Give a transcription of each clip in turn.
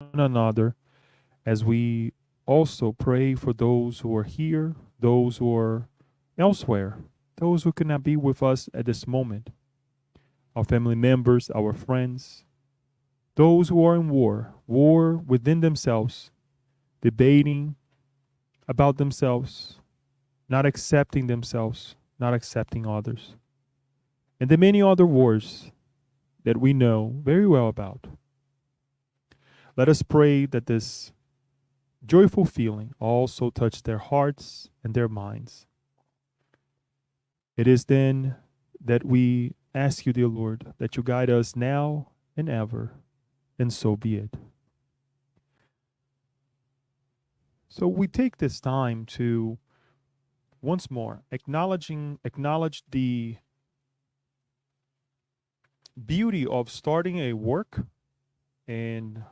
another as we also pray for those who are here, those who are elsewhere, those who cannot be with us at this moment, our family members, our friends, those who are in war within themselves, debating about themselves, not accepting themselves, not accepting others, and the many other wars that we know very well about. Let us pray that this joyful feeling also touch their hearts and their minds. It is then that we ask you, dear Lord, that you guide us now and ever, and so be it. So we take this time to once more acknowledge the beauty of starting a work. And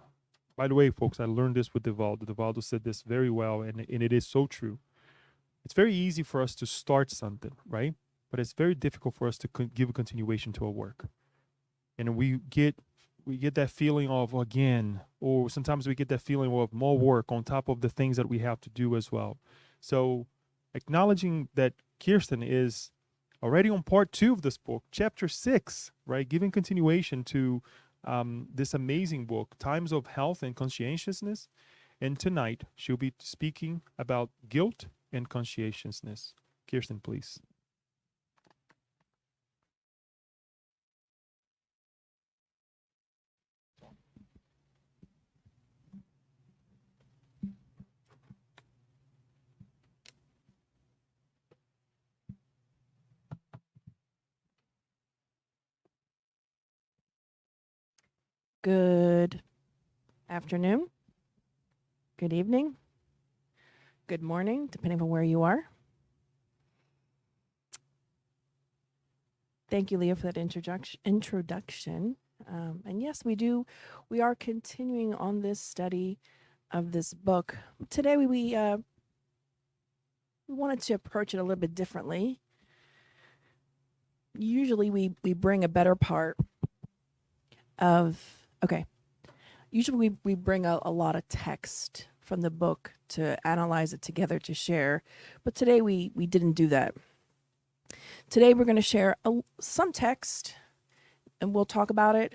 by the way, folks, I learned this with Divaldo. Divaldo said this very well, and it is so true. It's very easy for us to start something, right? But it's very difficult for us to give a continuation to a work. And we get that feeling of again, or sometimes we get that feeling of more work on top of the things that we have to do as well. So acknowledging that Kirsten is already on part 2 of this book, chapter 6, right? Giving continuation to this amazing book, Times of Health and Conscientiousness. And tonight she'll be speaking about guilt and conscientiousness. Kirsten, please. Good afternoon, good evening, good morning, depending on where you are. Thank you, Leah, for that introduction. And yes, we are continuing on this study of this book. Today, we wanted to approach it a little bit differently. Usually, we bring a better part of, okay, usually we bring a lot of text from the book to analyze it together to share, but today we didn't do that. Today we're going to share some text and we'll talk about it,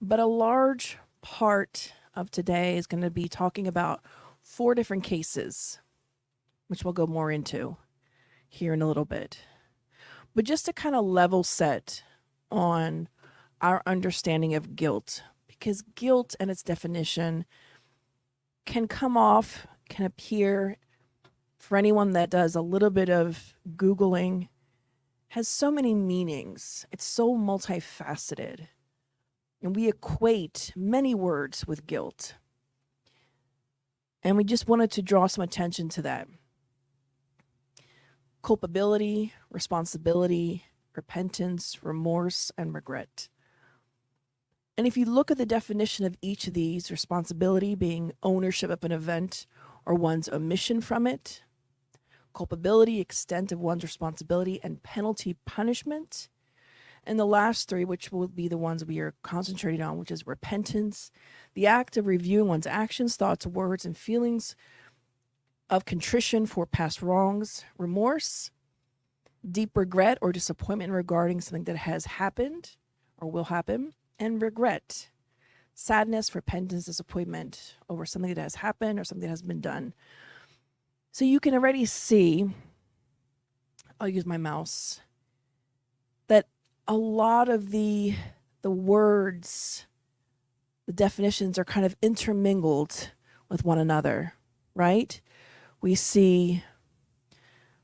but a large part of today is going to be talking about 4 different cases, which we'll go more into here in a little bit. But just to kind of level set on our understanding of guilt, because guilt and its definition can appear for anyone that does a little bit of Googling, has so many meanings. It's so multifaceted. And we equate many words with guilt. And we just wanted to draw some attention to that. Culpability, responsibility, repentance, remorse, and regret. And if you look at the definition of each of these, responsibility being ownership of an event or one's omission from it, culpability, extent of one's responsibility, and penalty, punishment. And the last 3, which will be the ones we are concentrating on, which is repentance, the act of reviewing one's actions, thoughts, words, and feelings of contrition for past wrongs, remorse, deep regret or disappointment regarding something that has happened or will happen, and regret, sadness, repentance, disappointment over something that has happened or something that has been done. So you can already see, I'll use my mouse, that a lot of the words, the definitions are kind of intermingled with one another, right? We see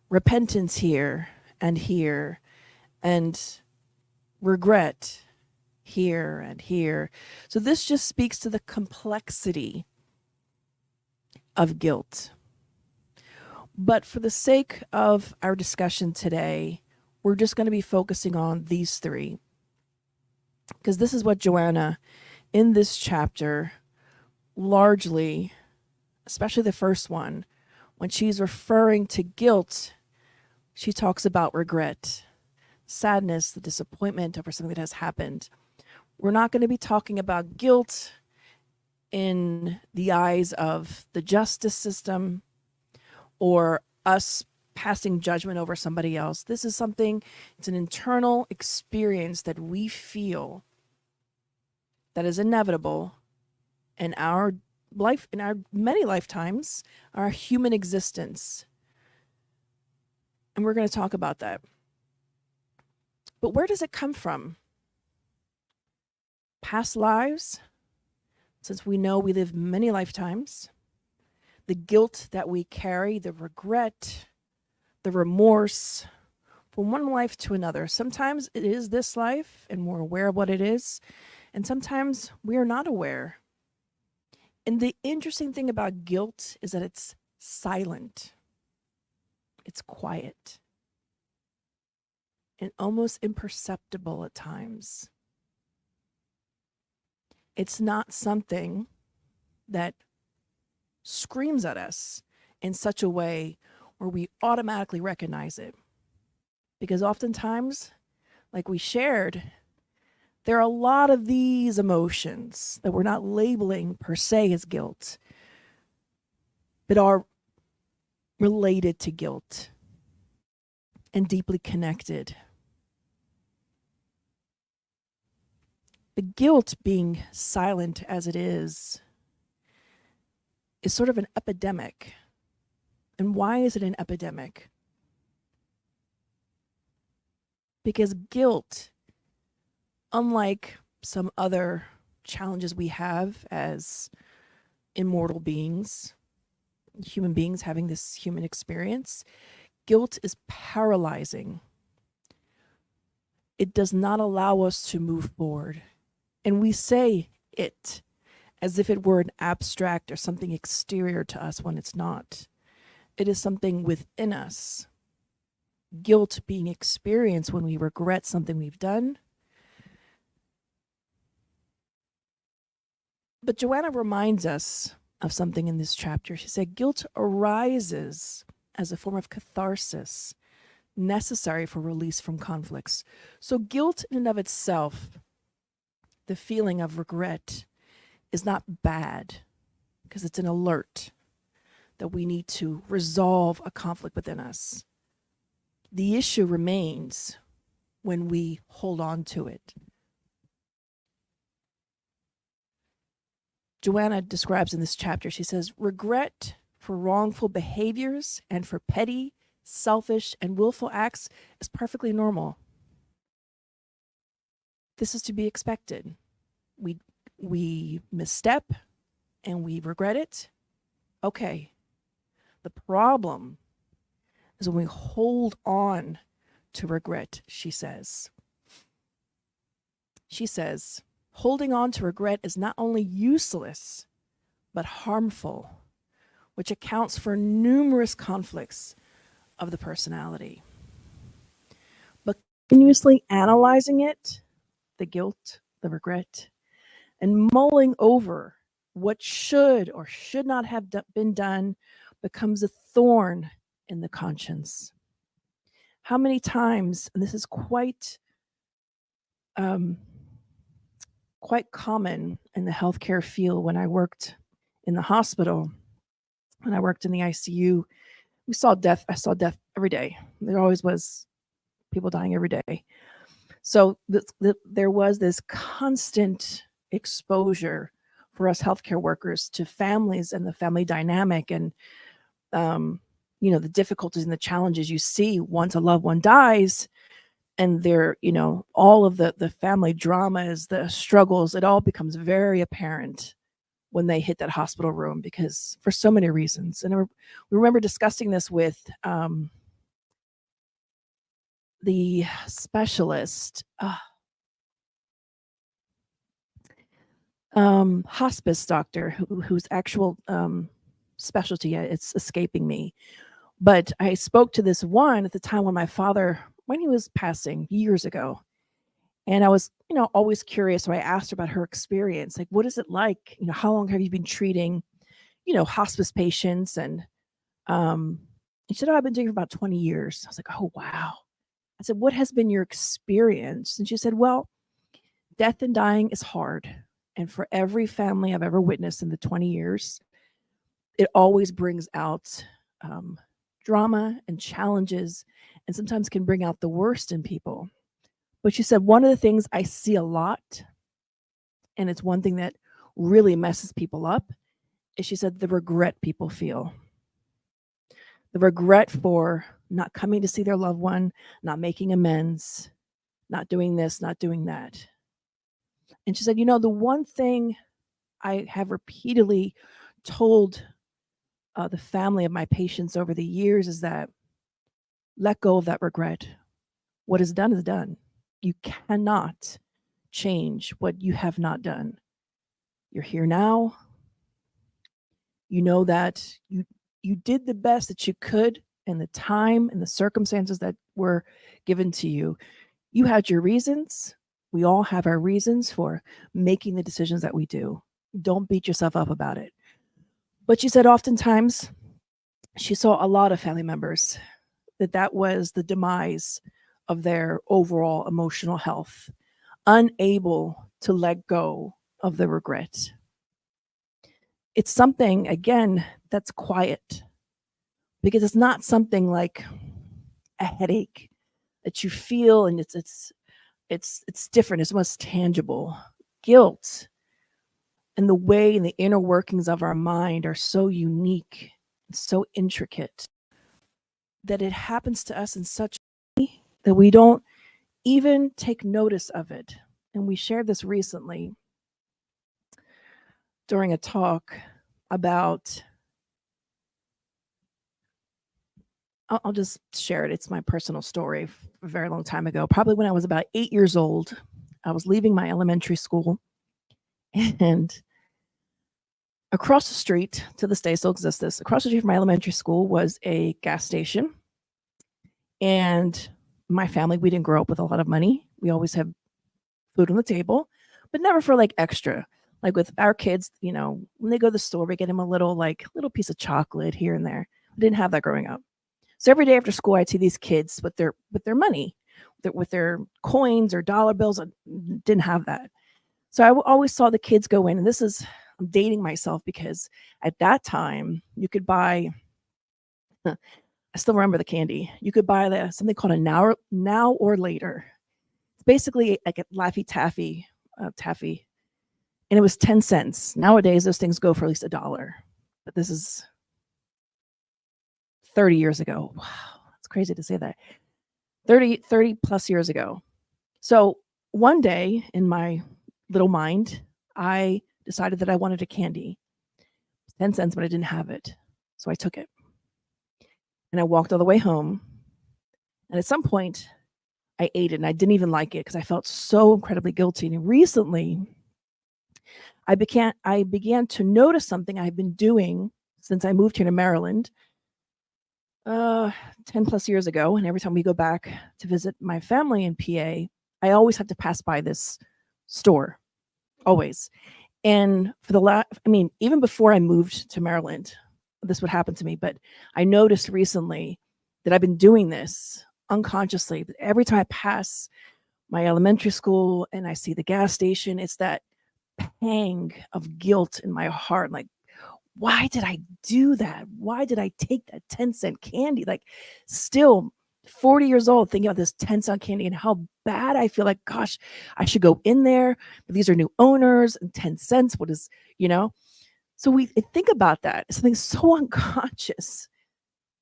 repentance here, and regret here and here. So this just speaks to the complexity of guilt. But for the sake of our discussion today, we're just going to be focusing on these 3. Because this is what Joanna, in this chapter, largely, especially the first one, when she's referring to guilt, she talks about regret, sadness, the disappointment over something that has happened. We're not going to be talking about guilt in the eyes of the justice system or us passing judgment over somebody else. This is something, it's an internal experience that we feel that is inevitable in our life, in our many lifetimes, our human existence. And we're going to talk about that. But where does it come from? Past lives, since we know we live many lifetimes, the guilt that we carry, the regret, the remorse from one life to another. Sometimes it is this life and we're aware of what it is, and sometimes we are not aware. And the interesting thing about guilt is that it's silent, it's quiet, and almost imperceptible at times. It's not something that screams at us in such a way where we automatically recognize it. Because oftentimes, like we shared, there are a lot of these emotions that we're not labeling per se as guilt, but are related to guilt and deeply connected. But guilt, being silent as it is sort of an epidemic. And why is it an epidemic? Because guilt, unlike some other challenges we have as immortal beings, human beings having this human experience, guilt is paralyzing. It does not allow us to move forward. And we say it as if it were an abstract or something exterior to us when it's not. It is something within us. Guilt being experienced when we regret something we've done. But Joanna reminds us of something in this chapter. She said, guilt arises as a form of catharsis necessary for release from conflicts. So guilt in and of itself, the feeling of regret, is not bad because it's an alert that we need to resolve a conflict within us. The issue remains when we hold on to it. Joanna describes in this chapter, she says, regret for wrongful behaviors and for petty, selfish, and willful acts is perfectly normal. This is to be expected. We misstep and we regret it. Okay. The problem is when we hold on to regret, she says. She says, holding on to regret is not only useless, but harmful, which accounts for numerous conflicts of the personality. But continuously analyzing it, the guilt, the regret, and mulling over what should or should not have been done becomes a thorn in the conscience. How many times, and this is quite common in the healthcare field when I worked in the hospital, when I worked in the ICU, I saw death every day. There always was people dying every day. So there was this constant exposure for us healthcare workers to families and the family dynamic and, the difficulties and the challenges you see once a loved one dies, and there, all of the family dramas, the struggles, it all becomes very apparent when they hit that hospital room because for so many reasons. And we remember discussing this with the specialist, hospice doctor whose actual specialty, it's escaping me. But I spoke to this one at the time when he was passing years ago. And I was, always curious. So I asked her about her experience. Like, what is it like? How long have you been treating, hospice patients? And she said, I've been doing it for about 20 years. I was like, oh, wow. I said, what has been your experience? And she said, well, death and dying is hard. And for every family I've ever witnessed in the 20 years, it always brings out drama and challenges, and sometimes can bring out the worst in people. But she said one of the things I see a lot, and it's one thing that really messes people up, is she said the regret people feel. The regret for not coming to see their loved one, not making amends, not doing this, not doing that. And she said, the one thing I have repeatedly told the family of my patients over the years is that let go of that regret. What is done is done. You cannot change what you have not done. You're here now. You know that you did the best that you could in the time and the circumstances that were given to you. You had your reasons. We all have our reasons for making the decisions that we do. Don't beat yourself up about it. But she said oftentimes she saw a lot of family members that was the demise of their overall emotional health, unable to let go of the regret. It's something, again, that's quiet, because it's not something like a headache that you feel and it's different. It's most tangible. Guilt and the way and the inner workings of our mind are so unique, so intricate, that it happens to us in such a way that we don't even take notice of it. And we shared this recently during a talk about, I'll just share it. It's my personal story a very long time ago. Probably when I was about 8 years old, I was leaving my elementary school, and across the street, to this day still exists this, across the street from my elementary school was a gas station. And my family, we didn't grow up with a lot of money. We always have food on the table, but never for like extra. Like with our kids, when they go to the store, we get them a little piece of chocolate here and there. We didn't have that growing up. So every day after school, I'd see these kids with their money, with their coins or dollar bills. I didn't have that. So I always saw the kids go in, and I'm dating myself because at that time you could buy, I still remember the candy. You could buy something called a now or later. It's basically like a Laffy Taffy, taffy, and it was 10 cents. Nowadays, those things go for at least $1. But this is 30 years ago. Wow, it's crazy to say that. 30 plus years ago. So one day in my little mind, I decided that I wanted a candy. 10 cents, but I didn't have it. So I took it. And I walked all the way home. And at some point, I ate it, and I didn't even like it because I felt so incredibly guilty. And recently, I began to notice something I've been doing since I moved here to Maryland 10 plus years ago. And every time we go back to visit my family in PA, I always have to pass by this store, always. And for even before I moved to Maryland, this would happen to me. But I noticed recently that I've been doing this unconsciously. But every time I pass my elementary school and I see the gas station, it's that pang of guilt in my heart. Like, why did I do that? Why did I take that 10-cent candy? Like, still 40 years old, thinking about this 10-cent candy and how bad I feel. Like, gosh, I should go in there, but these are new owners and 10 cents. What is, So we think about that. It's something so unconscious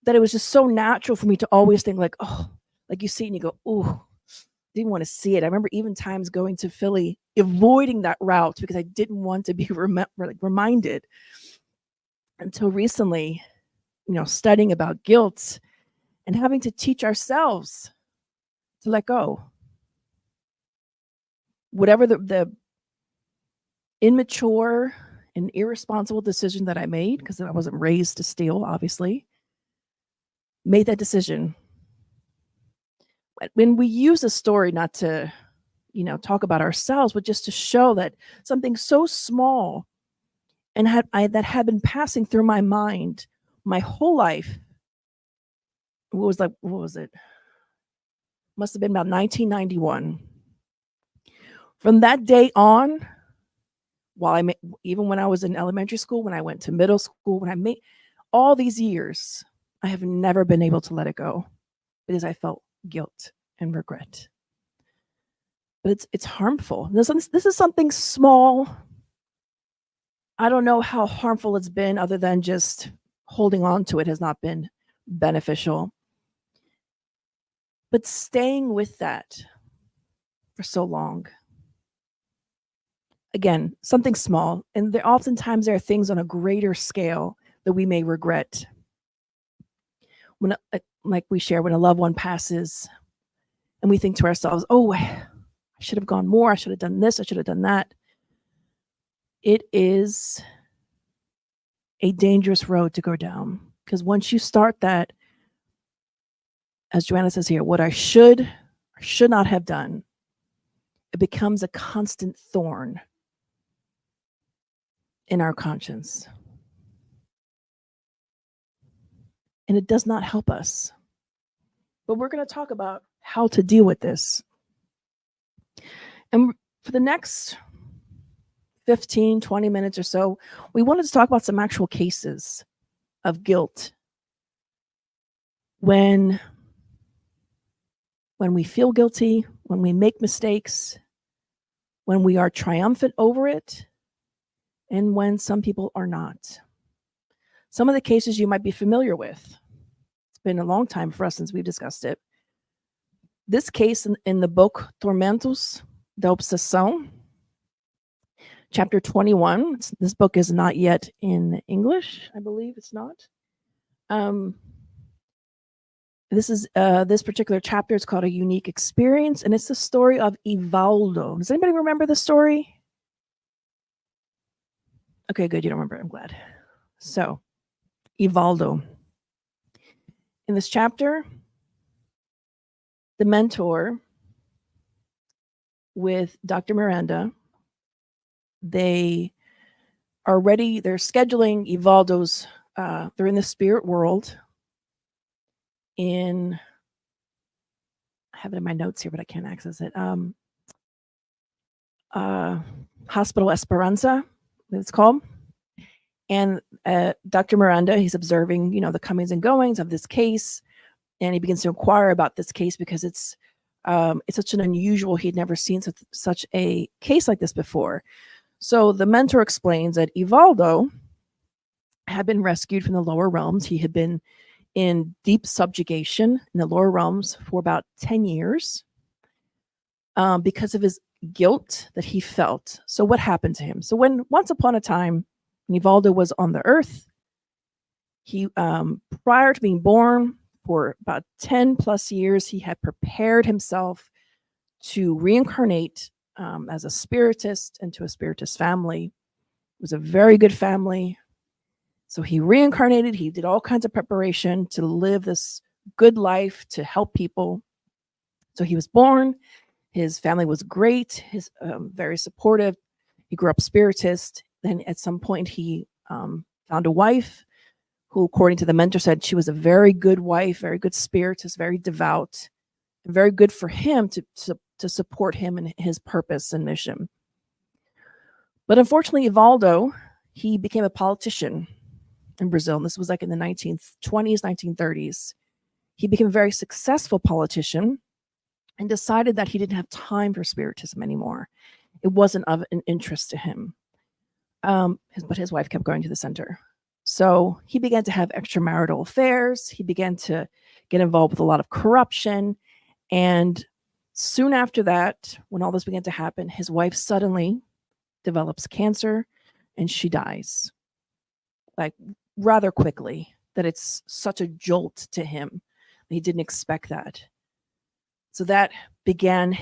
that it was just so natural for me to always think like, oh, like you see it and you go, oh, didn't want to see it. I remember even times going to Philly, avoiding that route because I didn't want to be reminded. Until recently, studying about guilt and having to teach ourselves to let go. Whatever the immature and irresponsible decision that I made, because I wasn't raised to steal, obviously, made that decision. When we use a story, not to, talk about ourselves, but just to show that something so small and that had been passing through my mind my whole life. What was it? Must have been about 1991. From that day on, even when I was in elementary school, when I went to middle school, when I made all these years, I have never been able to let it go because I felt guilt and regret. But it's harmful. This is something small. I don't know how harmful it's been, other than just holding on to it has not been beneficial. But staying with that for so long, again, something small, and oftentimes there are things on a greater scale that we may regret. When, like we share, when a loved one passes, and we think to ourselves, "Oh, I should have gone more. I should have done this. I should have done that." It is a dangerous road to go down, because once you start that, as Joanna says here, what I should or should not have done, it becomes a constant thorn in our conscience. And it does not help us. But we're going to talk about how to deal with this. And for the next 15, 20 minutes or so, we wanted to talk about some actual cases of guilt when we feel guilty, when we make mistakes, when we are triumphant over it, and when some people are not. Some of the cases you might be familiar with. It's been a long time for us since we've discussed it. This case in the book Tormentos da Obsessão, chapter 21. This book is not yet in English. I believe it's not. This particular chapter is called A Unique Experience, and it's the story of Divaldo. Does anybody remember the story? Okay, good. You don't remember. I'm glad. So, Divaldo. In this chapter, the mentor with Dr. Miranda, they're scheduling Divaldo's, they're in the spirit world I have it in my notes here, but I can't access it. Hospital Esperanza, it's called. And Dr. Miranda, he's observing, the comings and goings of this case, and he begins to inquire about this case because it's such an unusual. He'd never seen such a case like this before. So the mentor explains that Divaldo had been rescued from the lower realms. He had been in deep subjugation in the lower realms for about 10 years because of his guilt that he felt. So what happened to him? So once upon a time, Divaldo was on the earth, he prior to being born, for about 10 plus years, he had prepared himself to reincarnate as a spiritist into a spiritist family. It was a very good family. So he reincarnated, he did all kinds of preparation to live this good life, to help people. So he was born, his family was great, very supportive. He grew up spiritist. Then at some point he found a wife who, according to the mentor, said she was a very good wife, very good spiritist, very devout, and very good for him to support him in his purpose and mission. But unfortunately, Divaldo, he became a politician in Brazil. And this was like in the 1920s, 1930s. He became a very successful politician and decided that he didn't have time for spiritism anymore. It wasn't of an interest to him. But his wife kept going to the center. So he began to have extramarital affairs. He began to get involved with a lot of corruption. And soon after that, when all this began to happen, his wife suddenly develops cancer and she dies. Like rather quickly, that it's such a jolt to him. He didn't expect that. So that began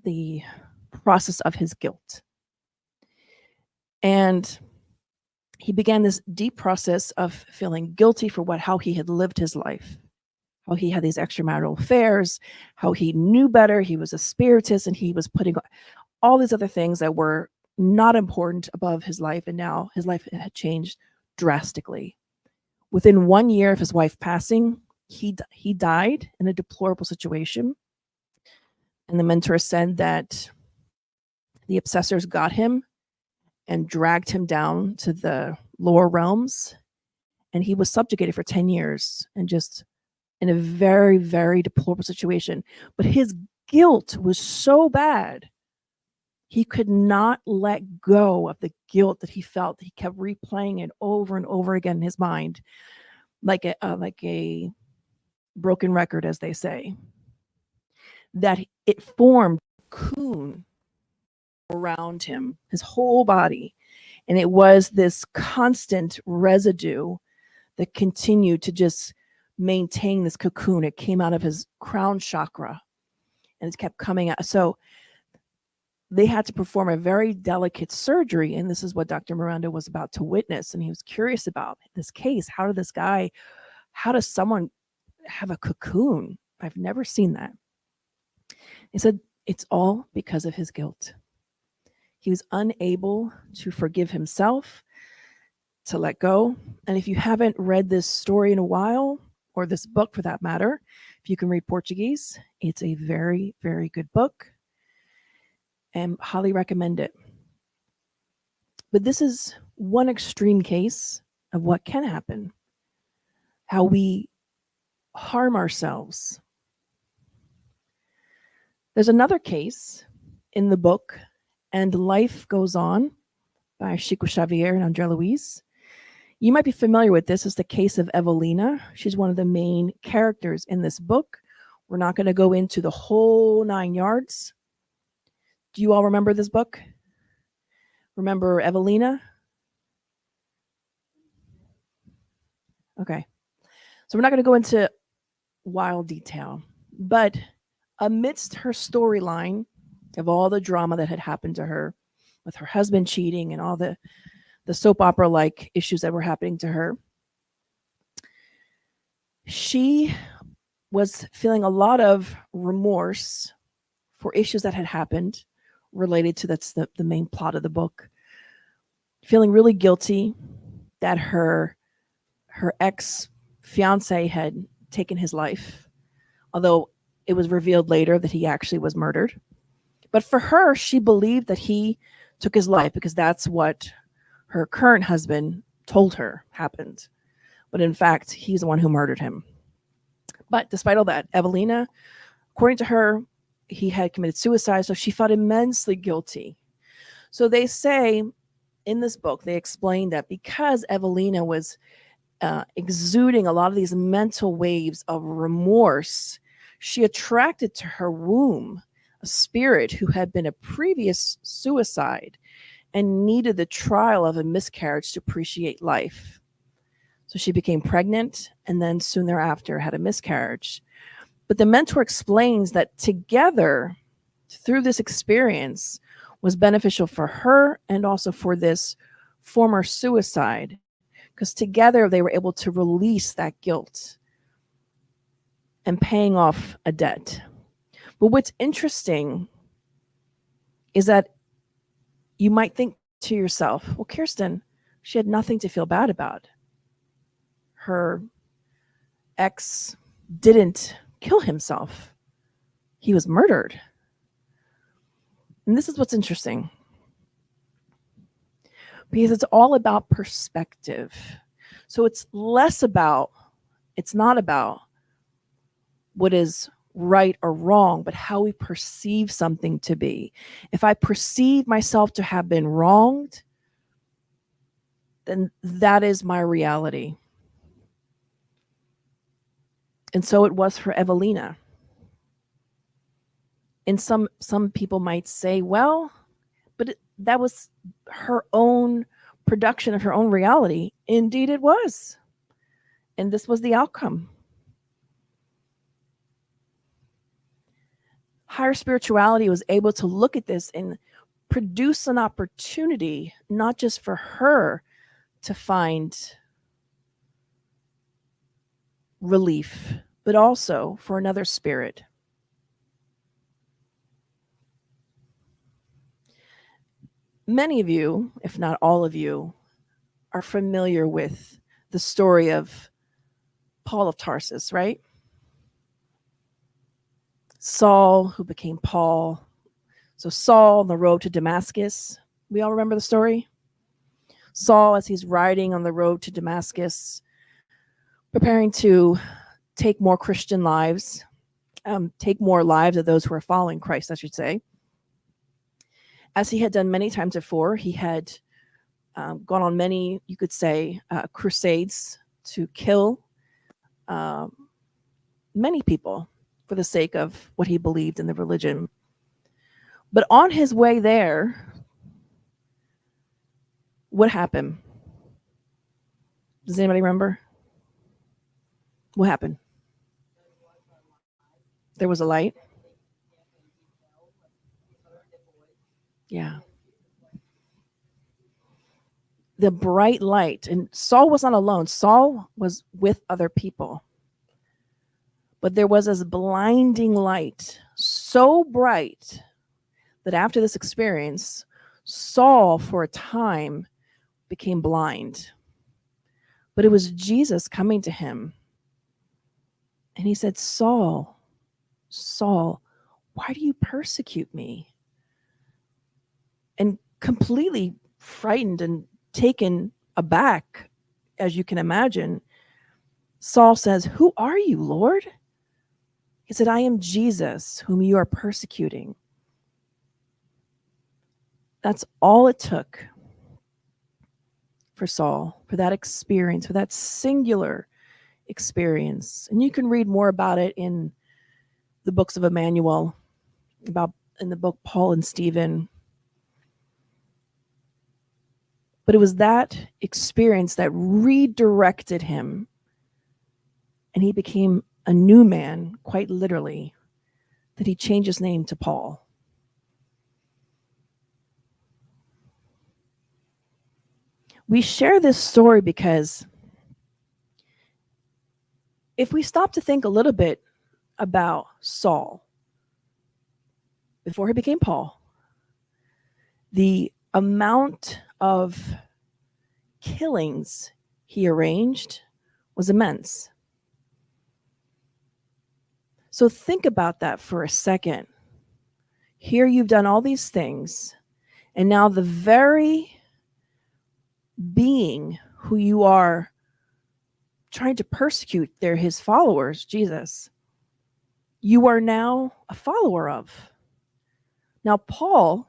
the process of his guilt. And he began this deep process of feeling guilty for how he had lived his life, how he had these extramarital affairs, how he knew better. He was a spiritist and he was putting all these other things that were not important above his life. And now his life had changed drastically. Within 1 year of his wife passing, he died in a deplorable situation. And the mentor said that the obsessors got him and dragged him down to the lower realms. And he was subjugated for 10 years and just in a very, very deplorable situation. But his guilt was so bad, he could not let go of the guilt that he felt. He kept replaying it over and over again in his mind, like a broken record, as they say. That it formed a cocoon around him, his whole body. And it was this constant residue that continued to just maintain this cocoon. It came out of his crown chakra and it kept coming out. So they had to perform a very delicate surgery. And this is what Dr. Miranda was about to witness. And he was curious about this case. How does someone have a cocoon? I've never seen that. He said, it's all because of his guilt. He was unable to forgive himself, to let go. And if you haven't read this story in a while, or this book for that matter, if you can read Portuguese, it's a very, very good book and highly recommend it. But this is one extreme case of what can happen, how we harm ourselves. There's another case in the book, And Life Goes On by Chico Xavier and André Luiz. You might be familiar with this. It's the case of Evelina. She's one of the main characters in this book. We're not going to go into the whole 9 yards. Do you all remember this book? Remember Evelina? Okay. So we're not going to go into wild detail, but amidst her storyline of all the drama that had happened to her with her husband cheating and all the soap opera-like issues that were happening to her, she was feeling a lot of remorse for issues that had happened related to that's the main plot of the book, feeling really guilty that her ex-fiance had taken his life, although it was revealed later that he actually was murdered. But for her, she believed that he took his life because that's what her current husband told her happened. But in fact, he's the one who murdered him. But despite all that, Evelina, according to her, he had committed suicide, so she felt immensely guilty. So they say in this book, they explain that because Evelina was exuding a lot of these mental waves of remorse, she attracted to her womb a spirit who had been a previous suicide and needed the trial of a miscarriage to appreciate life. So she became pregnant and then soon thereafter had a miscarriage. But the mentor explains that together, through this experience, was beneficial for her and also for this former suicide, because together they were able to release that guilt and paying off a debt. But what's interesting is that you might think to yourself, well, Kirsten, she had nothing to feel bad about. Her ex didn't kill himself. He was murdered. And this is what's interesting, because it's all about perspective. So it's not about what is right or wrong, but how we perceive something to be. If I perceive myself to have been wronged, then that is my reality. And so it was for Evelina. And some people might say, well, but that was her own production of her own reality. Indeed it was. And this was the outcome. Higher spirituality was able to look at this and produce an opportunity, not just for her to find relief, but also for another spirit. Many of you, if not all of you, are familiar with the story of Paul of Tarsus, right? Saul, who became Paul. So Saul on the road to Damascus. We all remember the story? Saul, as he's riding on the road to Damascus, preparing to take more Christian lives, take more lives of those who are following Christ, I should say. As he had done many times before, he had gone on many, you could say, crusades to kill many people for the sake of what he believed in the religion. But on his way there, what happened? Does anybody remember? What happened? There was a light. Yeah. The bright light. And Saul was not alone. Saul was with other people. But there was this blinding light, so bright that after this experience, Saul, for a time, became blind. But it was Jesus coming to him. And he said, Saul, Saul, why do you persecute me? And completely frightened and taken aback, as you can imagine, Saul says, who are you, Lord? He said, I am Jesus, whom you are persecuting. That's all it took for Saul, for that experience, for that singular experience. And you can read more about it in the books of Emmanuel, in the book Paul and Stephen. But it was that experience that redirected him, and he became a new man, quite literally, that he changed his name to Paul. We share this story because if we stop to think a little bit about Saul, before he became Paul, the amount of killings he arranged was immense. So think about that for a second. Here you've done all these things, and now the very being who you are trying to persecute, they're his followers, Jesus, you are now a follower of. Now, Paul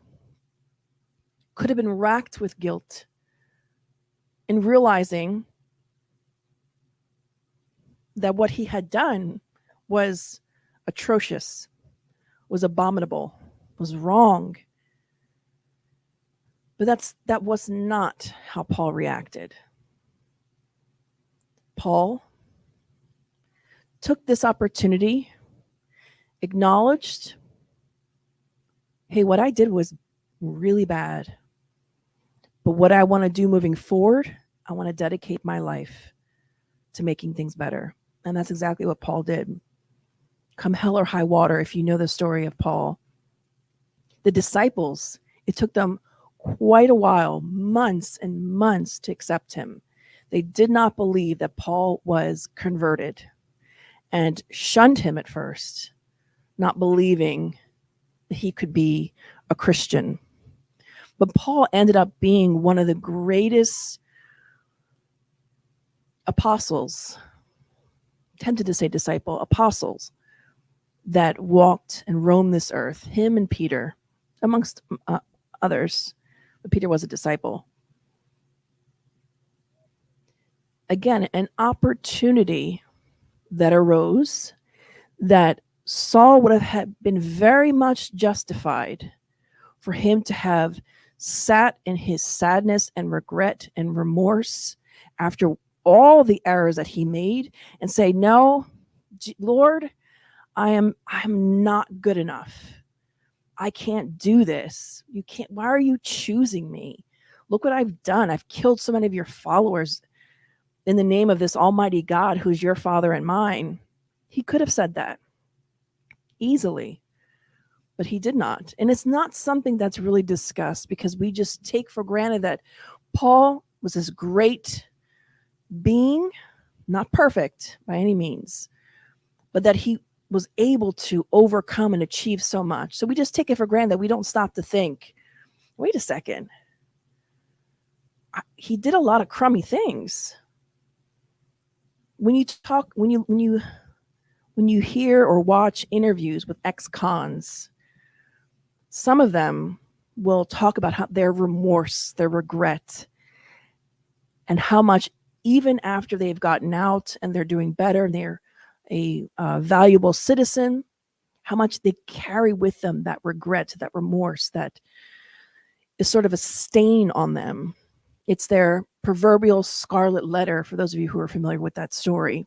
could have been racked with guilt in realizing that what he had done was atrocious, was abominable, was wrong. But that was not how Paul reacted. Paul took this opportunity, acknowledged, hey, what I did was really bad. But what I want to do moving forward, I want to dedicate my life to making things better. And that's exactly what Paul did. Come hell or high water, if you know the story of Paul. The disciples, it took them quite a while, months and months, to accept him. They did not believe that Paul was converted and shunned him at first, not believing that he could be a Christian. But Paul ended up being one of the greatest apostles, tempted to say disciple, apostles that walked and roamed this earth, him and Peter, amongst others. But Peter was a disciple. Again, an opportunity that arose that Saul would have been very much justified for him to have sat in his sadness and regret and remorse after all the errors that he made and say, no, Lord, I'm not good enough. I can't do this. You can't. Why are you choosing me? Look what I've done. I've killed so many of your followers in the name of this almighty God who's your father and mine. He could have said that easily, but he did not. And it's not something that's really discussed because we just take for granted that Paul was this great being, not perfect by any means, but that he was able to overcome and achieve so much. So we just take it for granted that we don't stop to think, wait a second. he did a lot of crummy things. When you hear or watch interviews with ex-cons, some of them will talk about how their remorse, their regret, and how much even after they've gotten out and they're doing better and they're a valuable citizen, how much they carry with them that regret, that remorse, that is sort of a stain on them. It's their proverbial scarlet letter, for those of you who are familiar with that story,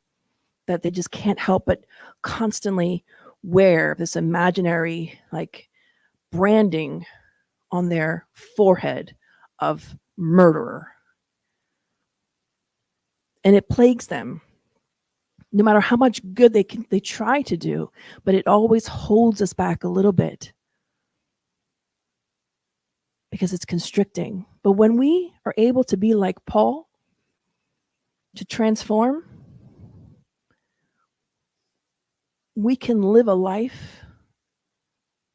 that they just can't help but constantly wear this imaginary like branding on their forehead of murderer. And it plagues them no matter how much good they try to do, but it always holds us back a little bit because it's constricting. But when we are able to be like Paul, to transform, we can live a life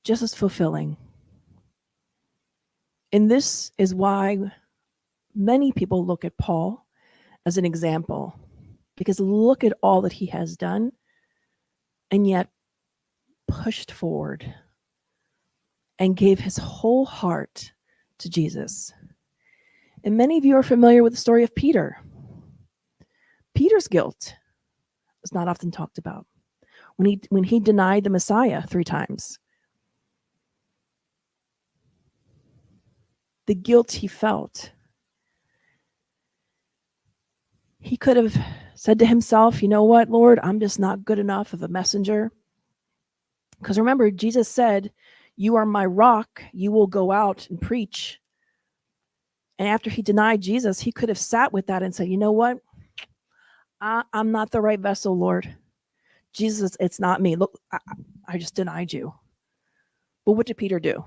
just as fulfilling. And this is why many people look at Paul as an example, because look at all that he has done and yet pushed forward and gave his whole heart to Jesus. And many of you are familiar with the story of Peter. Peter's guilt is not often talked about. When he denied the Messiah 3 times, the guilt he felt, he could have said to himself, you know what, Lord, I'm just not good enough of a messenger. Because remember, Jesus said, you are my rock, you will go out and preach. And after he denied Jesus, he could have sat with that and said, you know what, I'm not the right vessel, Lord. Jesus, it's not me. Look, I just denied you. But what did Peter do?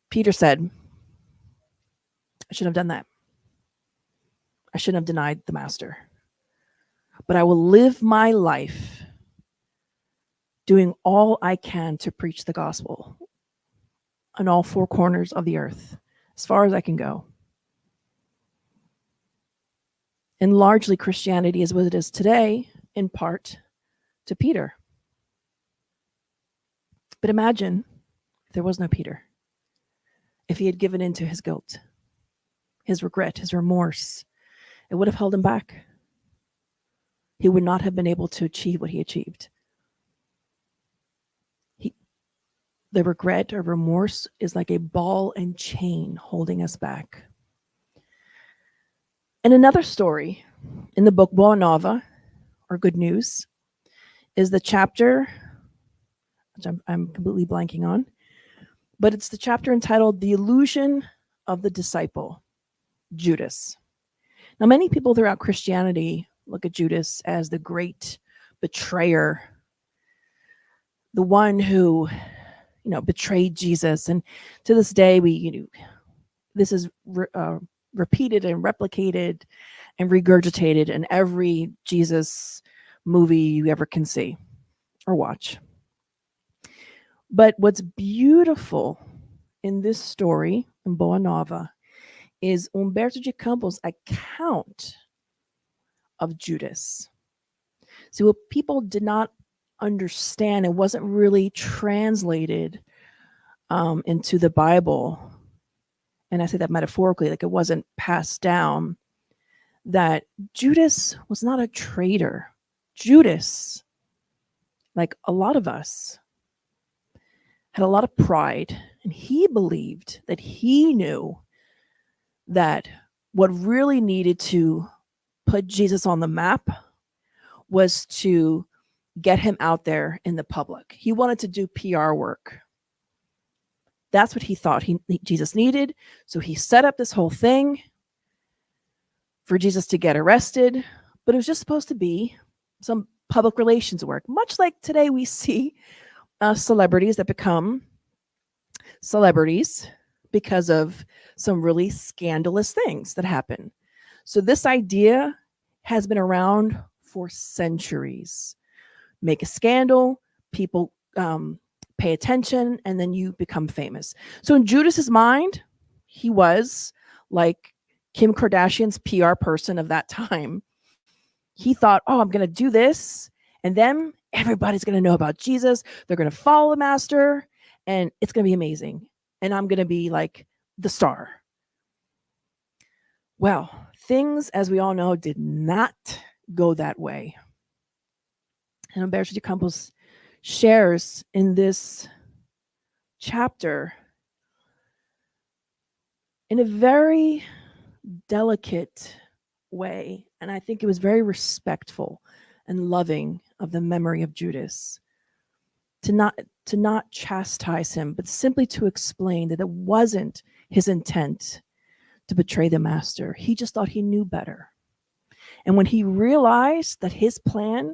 Peter said, I shouldn't have done that. I shouldn't have denied the master. But I will live my life doing all I can to preach the gospel on all 4 corners of the earth, as far as I can go. And largely Christianity is what it is today, in part to Peter. But imagine if there was no Peter, if he had given in to his guilt, his regret, his remorse, it would have held him back. He would not have been able to achieve what he achieved. The regret or remorse is like a ball and chain holding us back. And another story in the book Boa Nova, or Good News, is the chapter, which I'm completely blanking on, but it's the chapter entitled The Illusion of the Disciple, Judas. Now, many people throughout Christianity look at Judas as the great betrayer, the one who, betrayed Jesus. And to this day, this is repeated and replicated and regurgitated in every Jesus movie you ever can see or watch. But what's beautiful in this story in Boa Nova is Humberto de Campos' account of Judas. See, what people did not understand, it wasn't really translated into the Bible, and I say that metaphorically, like it wasn't passed down, that Judas was not a traitor. Judas, like a lot of us, had a lot of pride, and he believed that he knew that what really needed to put Jesus on the map was to get him out there in the public. He wanted to do PR work. That's what he thought Jesus needed. So he set up this whole thing for Jesus to get arrested, but it was just supposed to be some public relations work. Much like today we see celebrities that become celebrities because of some really scandalous things that happen. So this idea has been around for centuries. Make a scandal, people pay attention, and then you become famous. So in Judas's mind, He was like Kim Kardashian's PR person of that time. He thought, oh, I'm going to do this, and then everybody's going to know about Jesus. They're going to follow the master, and it's going to be amazing. And I'm going to be like the star. Well, things, as we all know, did not go that way. And Umberto de Campos shares in this chapter in a very delicate way, and I think it was very respectful and loving of the memory of Judas, to not chastise him, but simply to explain that it wasn't his intent to betray the master. He just thought he knew better. And when he realized that his plan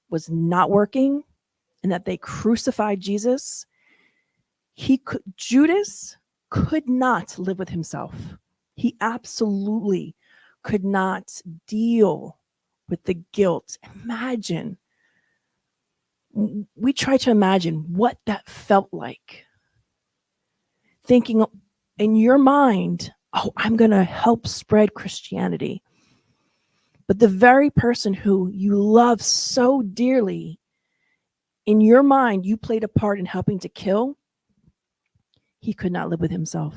was not working and that they crucified Jesus, Judas could not live with himself. He absolutely could not deal with the guilt. Imagine. We try to imagine what that felt like. Thinking in your mind, oh, I'm going to help spread Christianity. But the very person who you love so dearly, in your mind, you played a part in helping to kill, he could not live with himself.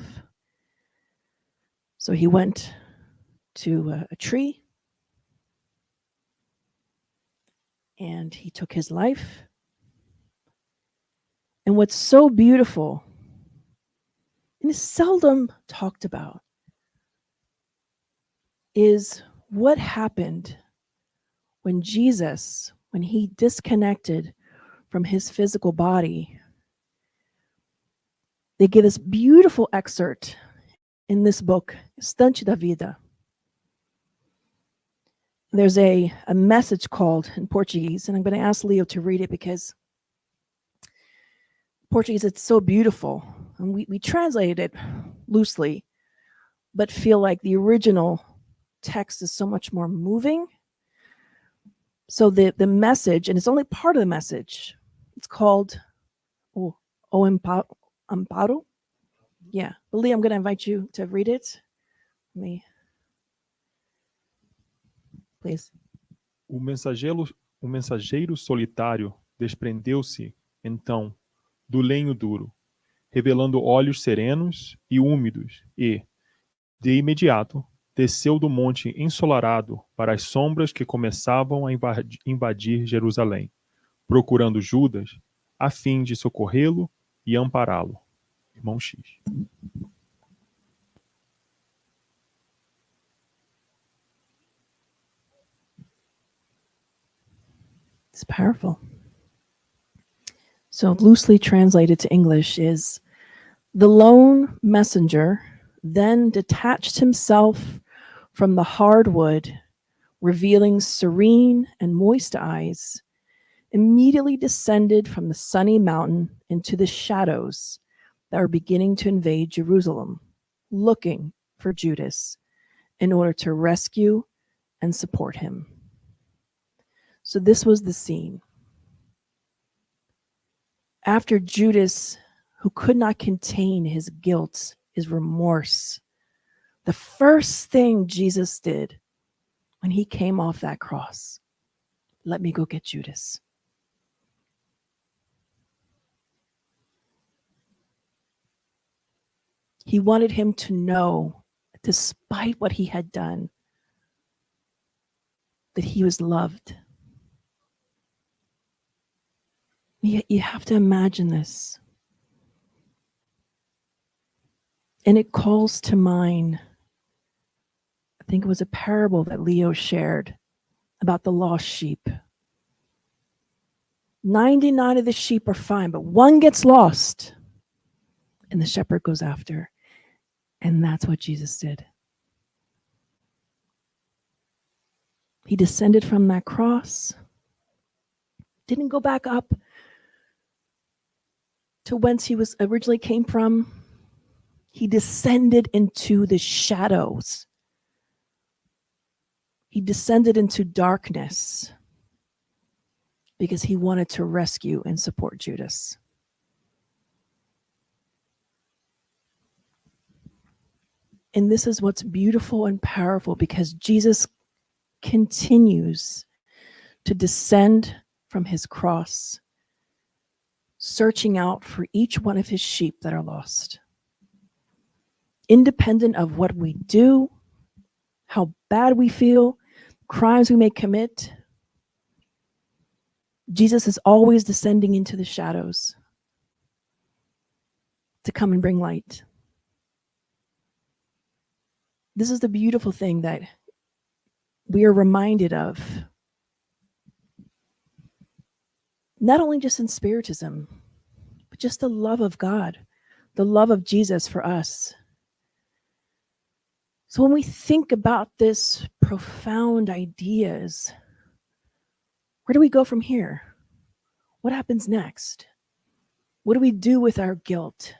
So he went to a tree and he took his life. And what's so beautiful, and is seldom talked about, is what happened when Jesus, when he disconnected from his physical body. They give this beautiful excerpt in this book, Estante da Vida. There's a message called in Portuguese, and I'm going to ask Leo to read it because Portuguese, it's so beautiful. And we translated it loosely, but feel like the original text is so much more moving. So the message, and it's only part of the message, it's called O Amparo. Yeah, but Lee, I'm going to invite you to read it. Please. O mensageiro solitário desprendeu-se, então, do lenho duro, revelando olhos serenos e úmidos, e, de imediato, desceu do monte ensolarado para as sombras que começavam a invadir Jerusalém, procurando Judas, a fim de socorrê-lo e ampará-lo. Irmão X. It's powerful. So loosely translated to English is, the lone messenger then detached himself from the hard wood, revealing serene and moist eyes, immediately descended from the sunny mountain into the shadows that were beginning to invade Jerusalem, looking for Judas in order to rescue and support him. So this was the scene. After Judas, who could not contain his guilt, his remorse, the first thing Jesus did when he came off that cross, let me go get Judas. He wanted him to know, despite what he had done, that he was loved. You have to imagine this. And it calls to mind, I think it was a parable that Leo shared about the lost sheep. 99 of the sheep are fine, but one gets lost, and the shepherd goes after. And that's what Jesus did. He descended from that cross, didn't go back up to whence he was originally came from. He descended into the shadows. He descended into darkness because he wanted to rescue and support Judas. And this is what's beautiful and powerful, because Jesus continues to descend from his cross, searching out for each one of his sheep that are lost. Independent of what we do, how bad we feel, crimes we may commit, Jesus is always descending into the shadows to come and bring light. This is the beautiful thing that we are reminded of, not only just in Spiritism, but just the love of God, the love of Jesus for us. So when we think about this profound ideas, where do we go from here? What happens next? What do we do with our guilt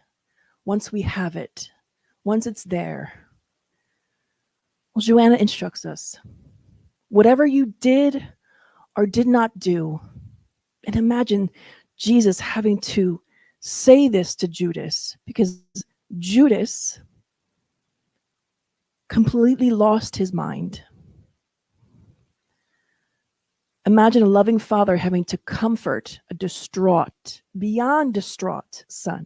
once we have it, once it's there? Well, Joanna instructs us. Whatever you did or did not do, and imagine Jesus having to say this to Judas, because Judas completely lost his mind. Imagine a loving father having to comfort a distraught, beyond distraught son.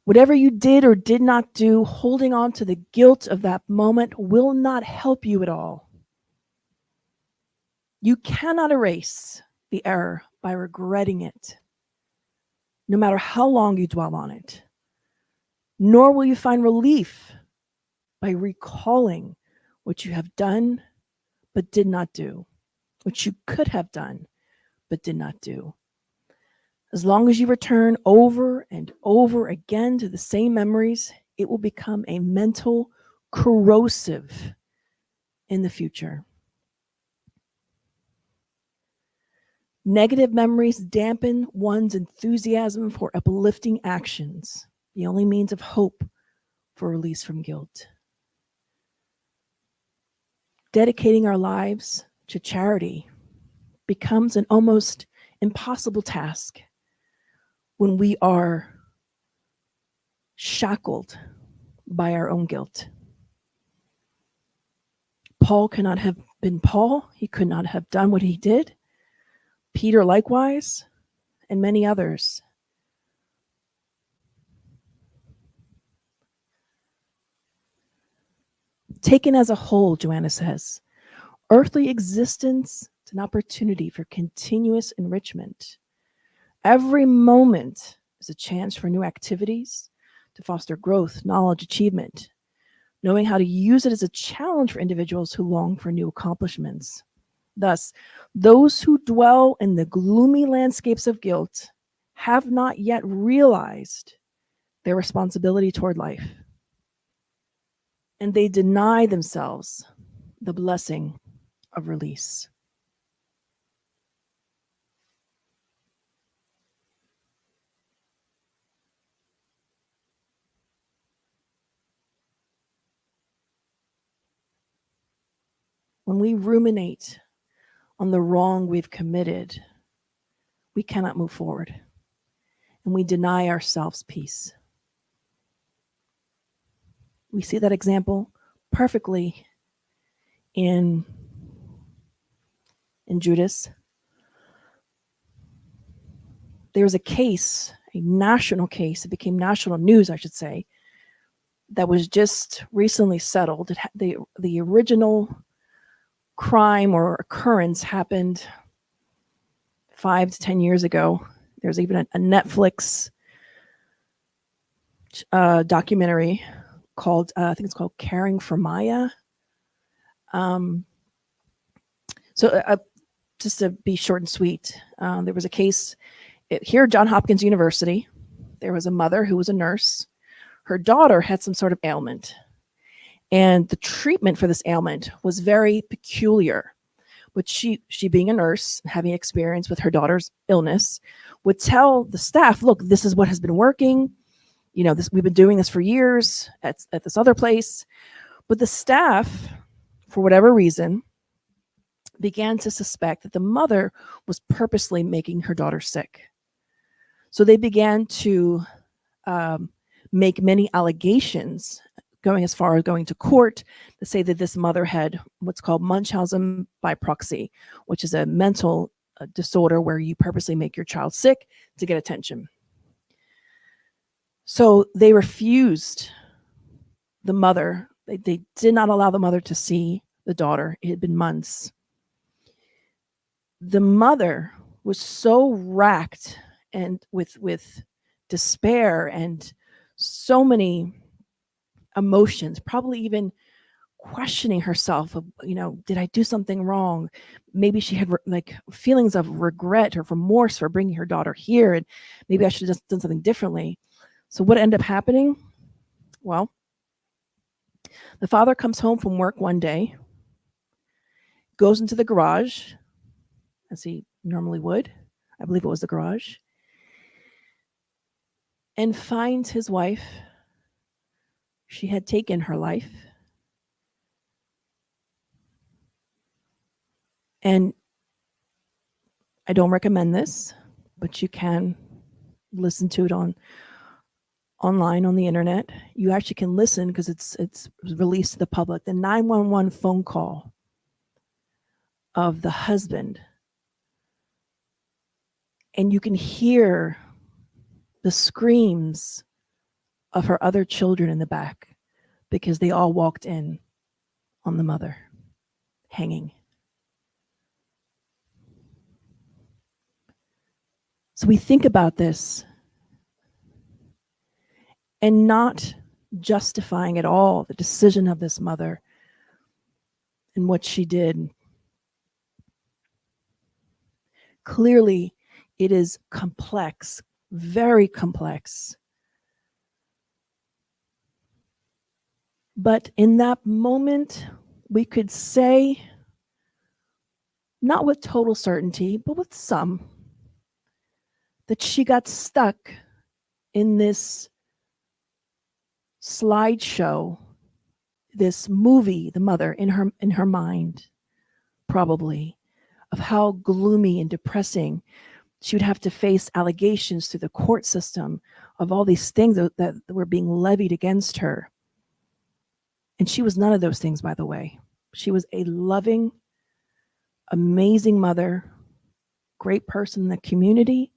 Whatever you did or did not do, holding on to the guilt of that moment will not help you at all. You cannot erase the error by regretting it, no matter how long you dwell on it. Nor will you find relief by recalling what you have done but did not do, what you could have done but did not do. As long as you return over and over again to the same memories, it will become a mental corrosive in the future. Negative memories dampen one's enthusiasm for uplifting actions, the only means of hope for release from guilt. Dedicating our lives to charity becomes an almost impossible task when we are shackled by our own guilt. Paul cannot have been Paul. He could not have done what he did. Peter likewise, and many others. Taken as a whole, Joanna says, earthly existence is an opportunity for continuous enrichment. Every moment is a chance for new activities to foster growth, knowledge, achievement, knowing how to use it as a challenge for individuals who long for new accomplishments. Thus, those who dwell in the gloomy landscapes of guilt have not yet realized their responsibility toward life, and they deny themselves the blessing of release. When we ruminate on the wrong we've committed, we cannot move forward, and we deny ourselves peace. We see that example perfectly in Judas. There was a case, a national case, it became national news, I should say, that was just recently settled. The original crime or occurrence happened 5 to 10 years ago. There's even a Netflix documentary called, I think it's called Caring for Maya. Just to be short and sweet, there was a case here at Johns Hopkins University. There was a mother who was a nurse. Her daughter had some sort of ailment, and the treatment for this ailment was very peculiar. But she being a nurse, having experience with her daughter's illness, would tell the staff, look, this is what has been working. You know, we've been doing this for years at this other place. But the staff, for whatever reason, began to suspect that the mother was purposely making her daughter sick. So they began to make many allegations, going as far as going to court to say that this mother had what's called Munchausen by proxy, which is a mental disorder where you purposely make your child sick to get attention. So they refused the mother. They did not allow the mother to see the daughter. It had been months. The mother was so racked and with despair and so many emotions, probably even questioning herself of, did I do something wrong? Maybe she had like feelings of regret or remorse for bringing her daughter here, and maybe I should have just done something differently. So what ended up happening? Well, the father comes home from work one day, goes into the garage, as he normally would. I believe it was the garage, and finds his wife. She had taken her life. And I don't recommend this, but you can listen to it online on the internet. You actually can listen because it's released to the public. The 911 phone call of the husband. And you can hear the screams of her other children in the back because they all walked in on the mother hanging. So we think about this and not justifying at all the decision of this mother and what she did. Clearly, it is complex, very complex. But in that moment, we could say, not with total certainty, but with some, that she got stuck in this slideshow, this movie, the mother, in her mind, probably, of how gloomy and depressing she would have to face allegations through the court system of all these things that were being levied against her. And she was none of those things, by the way. She was a loving, amazing mother, great person in the community.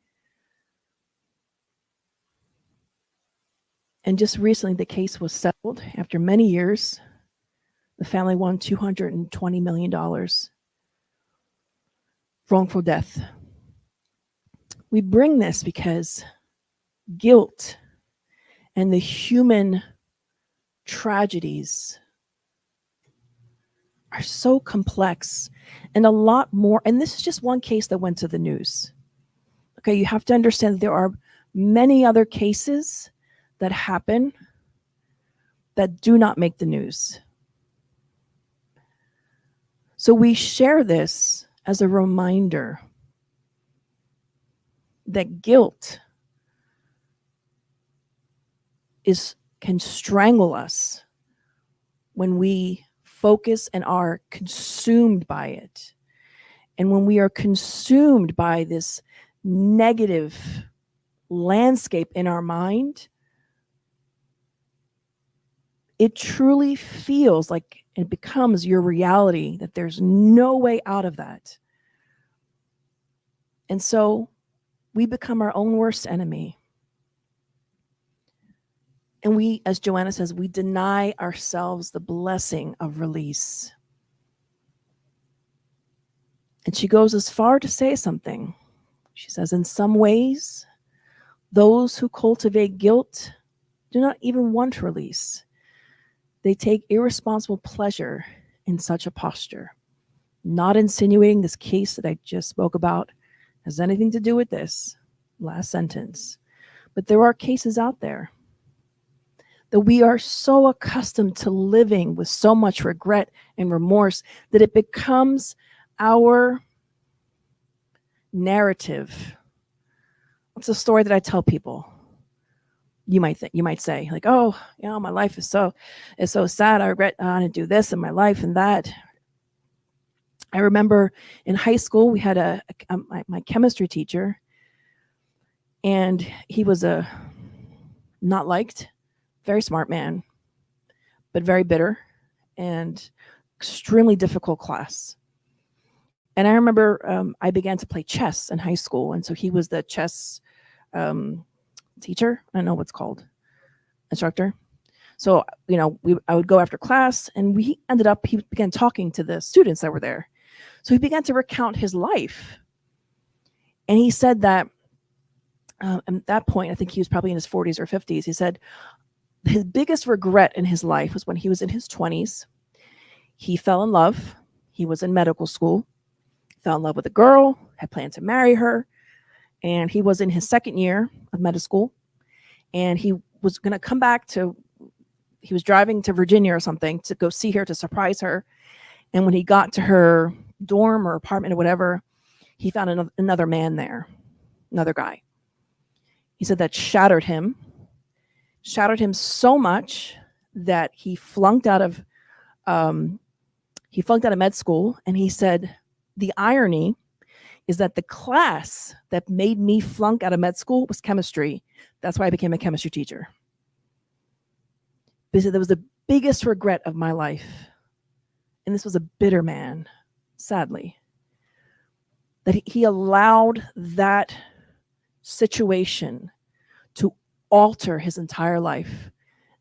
And just recently, the case was settled. After many years, the family won $220 million. Wrongful death. We bring this because guilt and the human tragedies are so complex and a lot more. And this is just one case that went to the news. Okay, you have to understand that there are many other cases that happen that do not make the news. So we share this as a reminder that guilt can strangle us when we focus and are consumed by it. And when we are consumed by this negative landscape in our mind, it truly feels like it becomes your reality, that there's no way out of that. And so we become our own worst enemy. And we, as Joanna says, we deny ourselves the blessing of release. And she goes as far to say something. She says, in some ways, those who cultivate guilt do not even want release. They take irresponsible pleasure in such a posture. Not insinuating this case that I just spoke about has anything to do with this last sentence. But there are cases out there that we are so accustomed to living with so much regret and remorse that it becomes our narrative. It's a story that I tell people. You might say, like, oh, my life is so sad. I regret I didn't do this in my life and that. I remember in high school we had my chemistry teacher, and he was not liked. very smart man, but very bitter and extremely difficult class. And I remember I began to play chess in high school. And so he was the chess teacher. I don't know what's called, instructor. So, I would go after class, and he began talking to the students that were there. So he began to recount his life. And he said that at that point, I think he was probably in his 40s or 50s, he said his biggest regret in his life was when he was in his 20s. He fell in love. He was in medical school, fell in love with a girl, had planned to marry her. And he was in his second year of medical school. And he was going to come back he was driving to Virginia or something to go see her, to surprise her. And when he got to her dorm or apartment or whatever, he found another man there, another guy. He said that shattered him so much that he flunked out of med school. And he said the irony is that the class that made me flunk out of med school was chemistry. That's why I became a chemistry teacher. Because that was the biggest regret of my life. And this was a bitter man, sadly, that he allowed that situation to alter his entire life.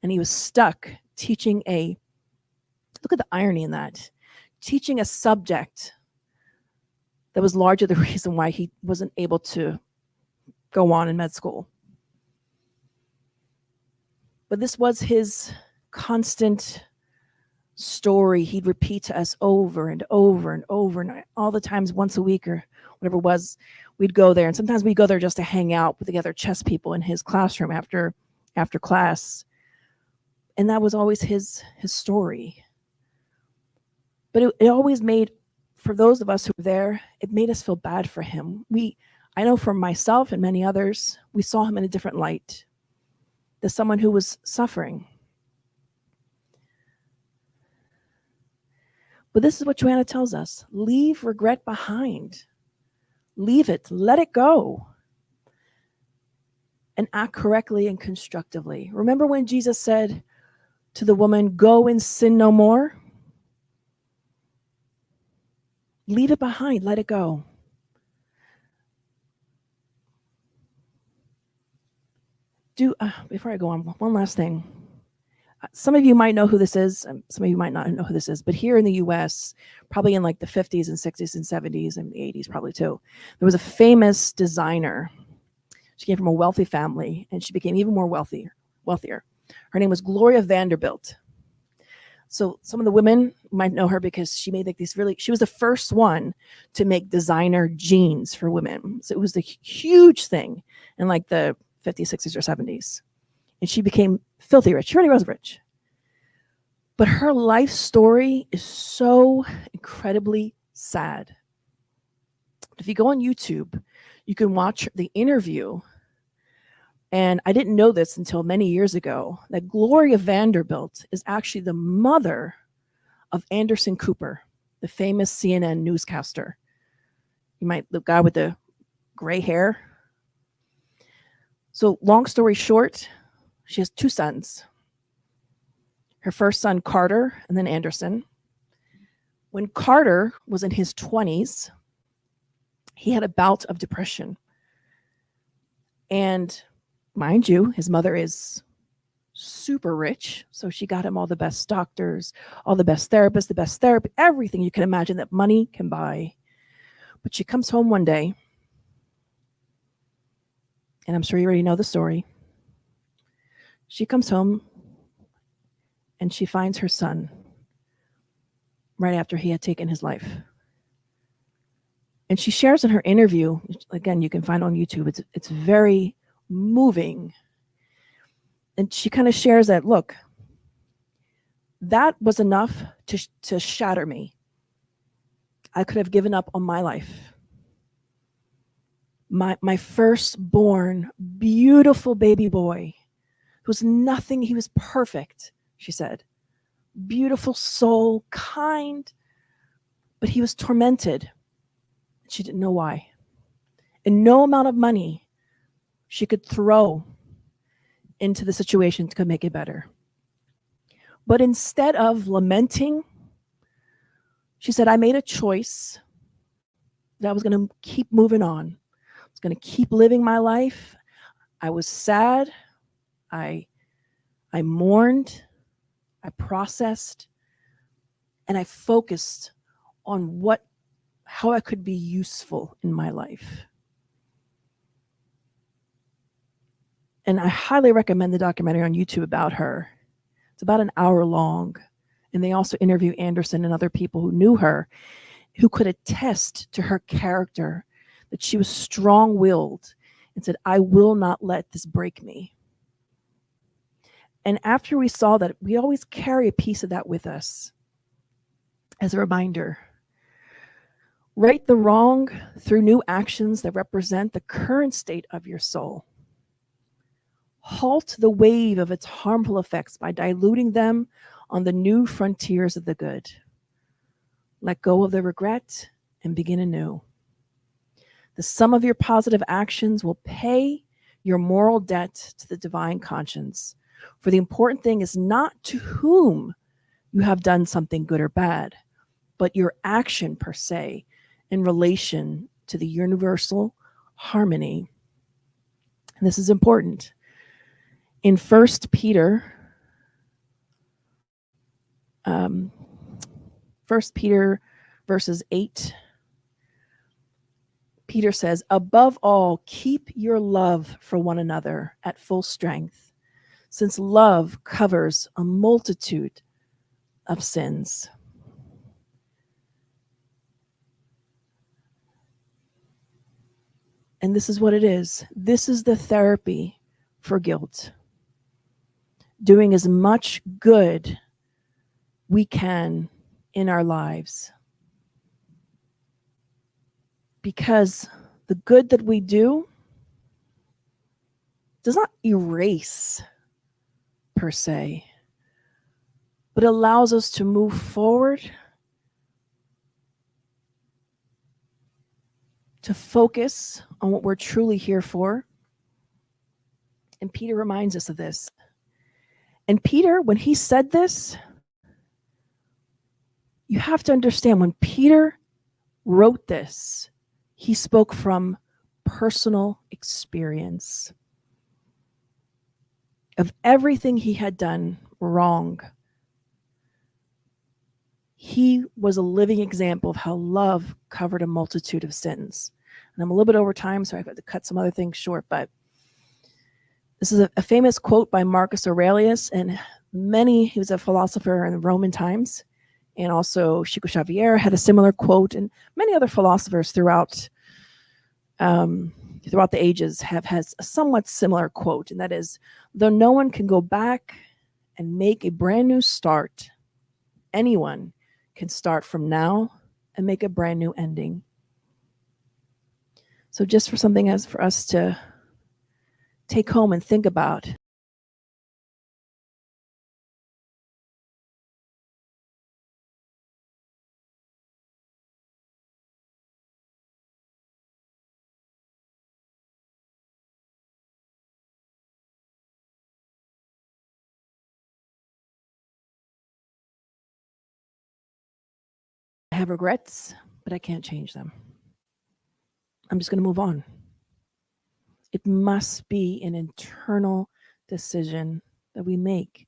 And he was stuck teaching look at the irony in that, teaching a subject that was largely the reason why he wasn't able to go on in med school. But this was his constant story. He'd repeat to us over and over and over, and all the times, once a week or whatever it was, we'd go there. And sometimes we'd go there just to hang out with the other chess people in his classroom after class. And that was always his story. But it always made, for those of us who were there, it made us feel bad for him. I know for myself and many others, we saw him in a different light, as someone who was suffering. But this is what Joanna tells us: leave regret behind. Leave it, let it go, and act correctly and constructively. Remember when Jesus said to the woman, "Go and sin no more"? Leave it behind, let it go. Before I go on, one last thing. Some of you might know who this is, and some of you might not know who this is, but here in the US, probably in like the 50s and 60s and 70s and the 80s probably too, there was a famous designer. She came from a wealthy family, and she became even more wealthier. Her name was Gloria Vanderbilt. So some of the women might know her because she made she was the first one to make designer jeans for women. So it was the huge thing in like the 50s, 60s, or 70s. And she became filthy rich. She already was rich. But her life story is so incredibly sad. If you go on YouTube, you can watch the interview. And I didn't know this until many years ago, that Gloria Vanderbilt is actually the mother of Anderson Cooper, the famous CNN newscaster. The guy with the gray hair. So long story short, she has two sons. Her first son, Carter, and then Anderson. When Carter was in his 20s, he had a bout of depression. And mind you, his mother is super rich, so she got him all the best doctors, all the best therapists, the best therapy, everything you can imagine that money can buy. But she comes home one day, and I'm sure you already know the story. She comes home, and she finds her son right after he had taken his life. And she shares in her interview, again, you can find on YouTube, it's very moving. And she kind of shares that, look, that was enough to shatter me. I could have given up on my life. My firstborn, beautiful baby boy, who was nothing, he was perfect, she said. Beautiful soul, kind, but he was tormented. She didn't know why. And no amount of money she could throw into the situation to make it better. But instead of lamenting, she said, I made a choice that I was going to keep moving on. I was going to keep living my life. I was sad. I mourned. I processed. And I focused on how I could be useful in my life. And I highly recommend the documentary on YouTube about her. It's about an hour long. And they also interview Anderson and other people who knew her, who could attest to her character, that she was strong-willed and said, I will not let this break me. And after we saw that, we always carry a piece of that with us as a reminder. Right the wrong through new actions that represent the current state of your soul. Halt the wave of its harmful effects by diluting them on the new frontiers of the good. Let go of the regret and begin anew. The sum of your positive actions will pay your moral debt to the divine conscience. For the important thing is not to whom you have done something good or bad, but your action per se in relation to the universal harmony. And this is important. In 1 Peter, 1 Peter verses 8, Peter says, above all, keep your love for one another at full strength, since love covers a multitude of sins. And this is what it is. This is the therapy for guilt. Doing as much good we can in our lives. Because the good that we do does not erase per se, but allows us to move forward, to focus on what we're truly here for. And Peter reminds us of this. And Peter, when he said this, you have to understand, when Peter wrote this, he spoke from personal experience of everything he had done wrong. He was a living example of how love covered a multitude of sins. And I'm a little bit over time, so I've got to cut some other things short, but this is a famous quote by Marcus Aurelius, and he was a philosopher in the Roman times, and also Chico Xavier had a similar quote, and many other philosophers throughout the ages has a somewhat similar quote, and that is, though no one can go back and make a brand new start, anyone can start from now and make a brand new ending. So just for something as for us to take home and think about. I have regrets, but I can't change them. I'm just going to move on. It must be an internal decision that we make.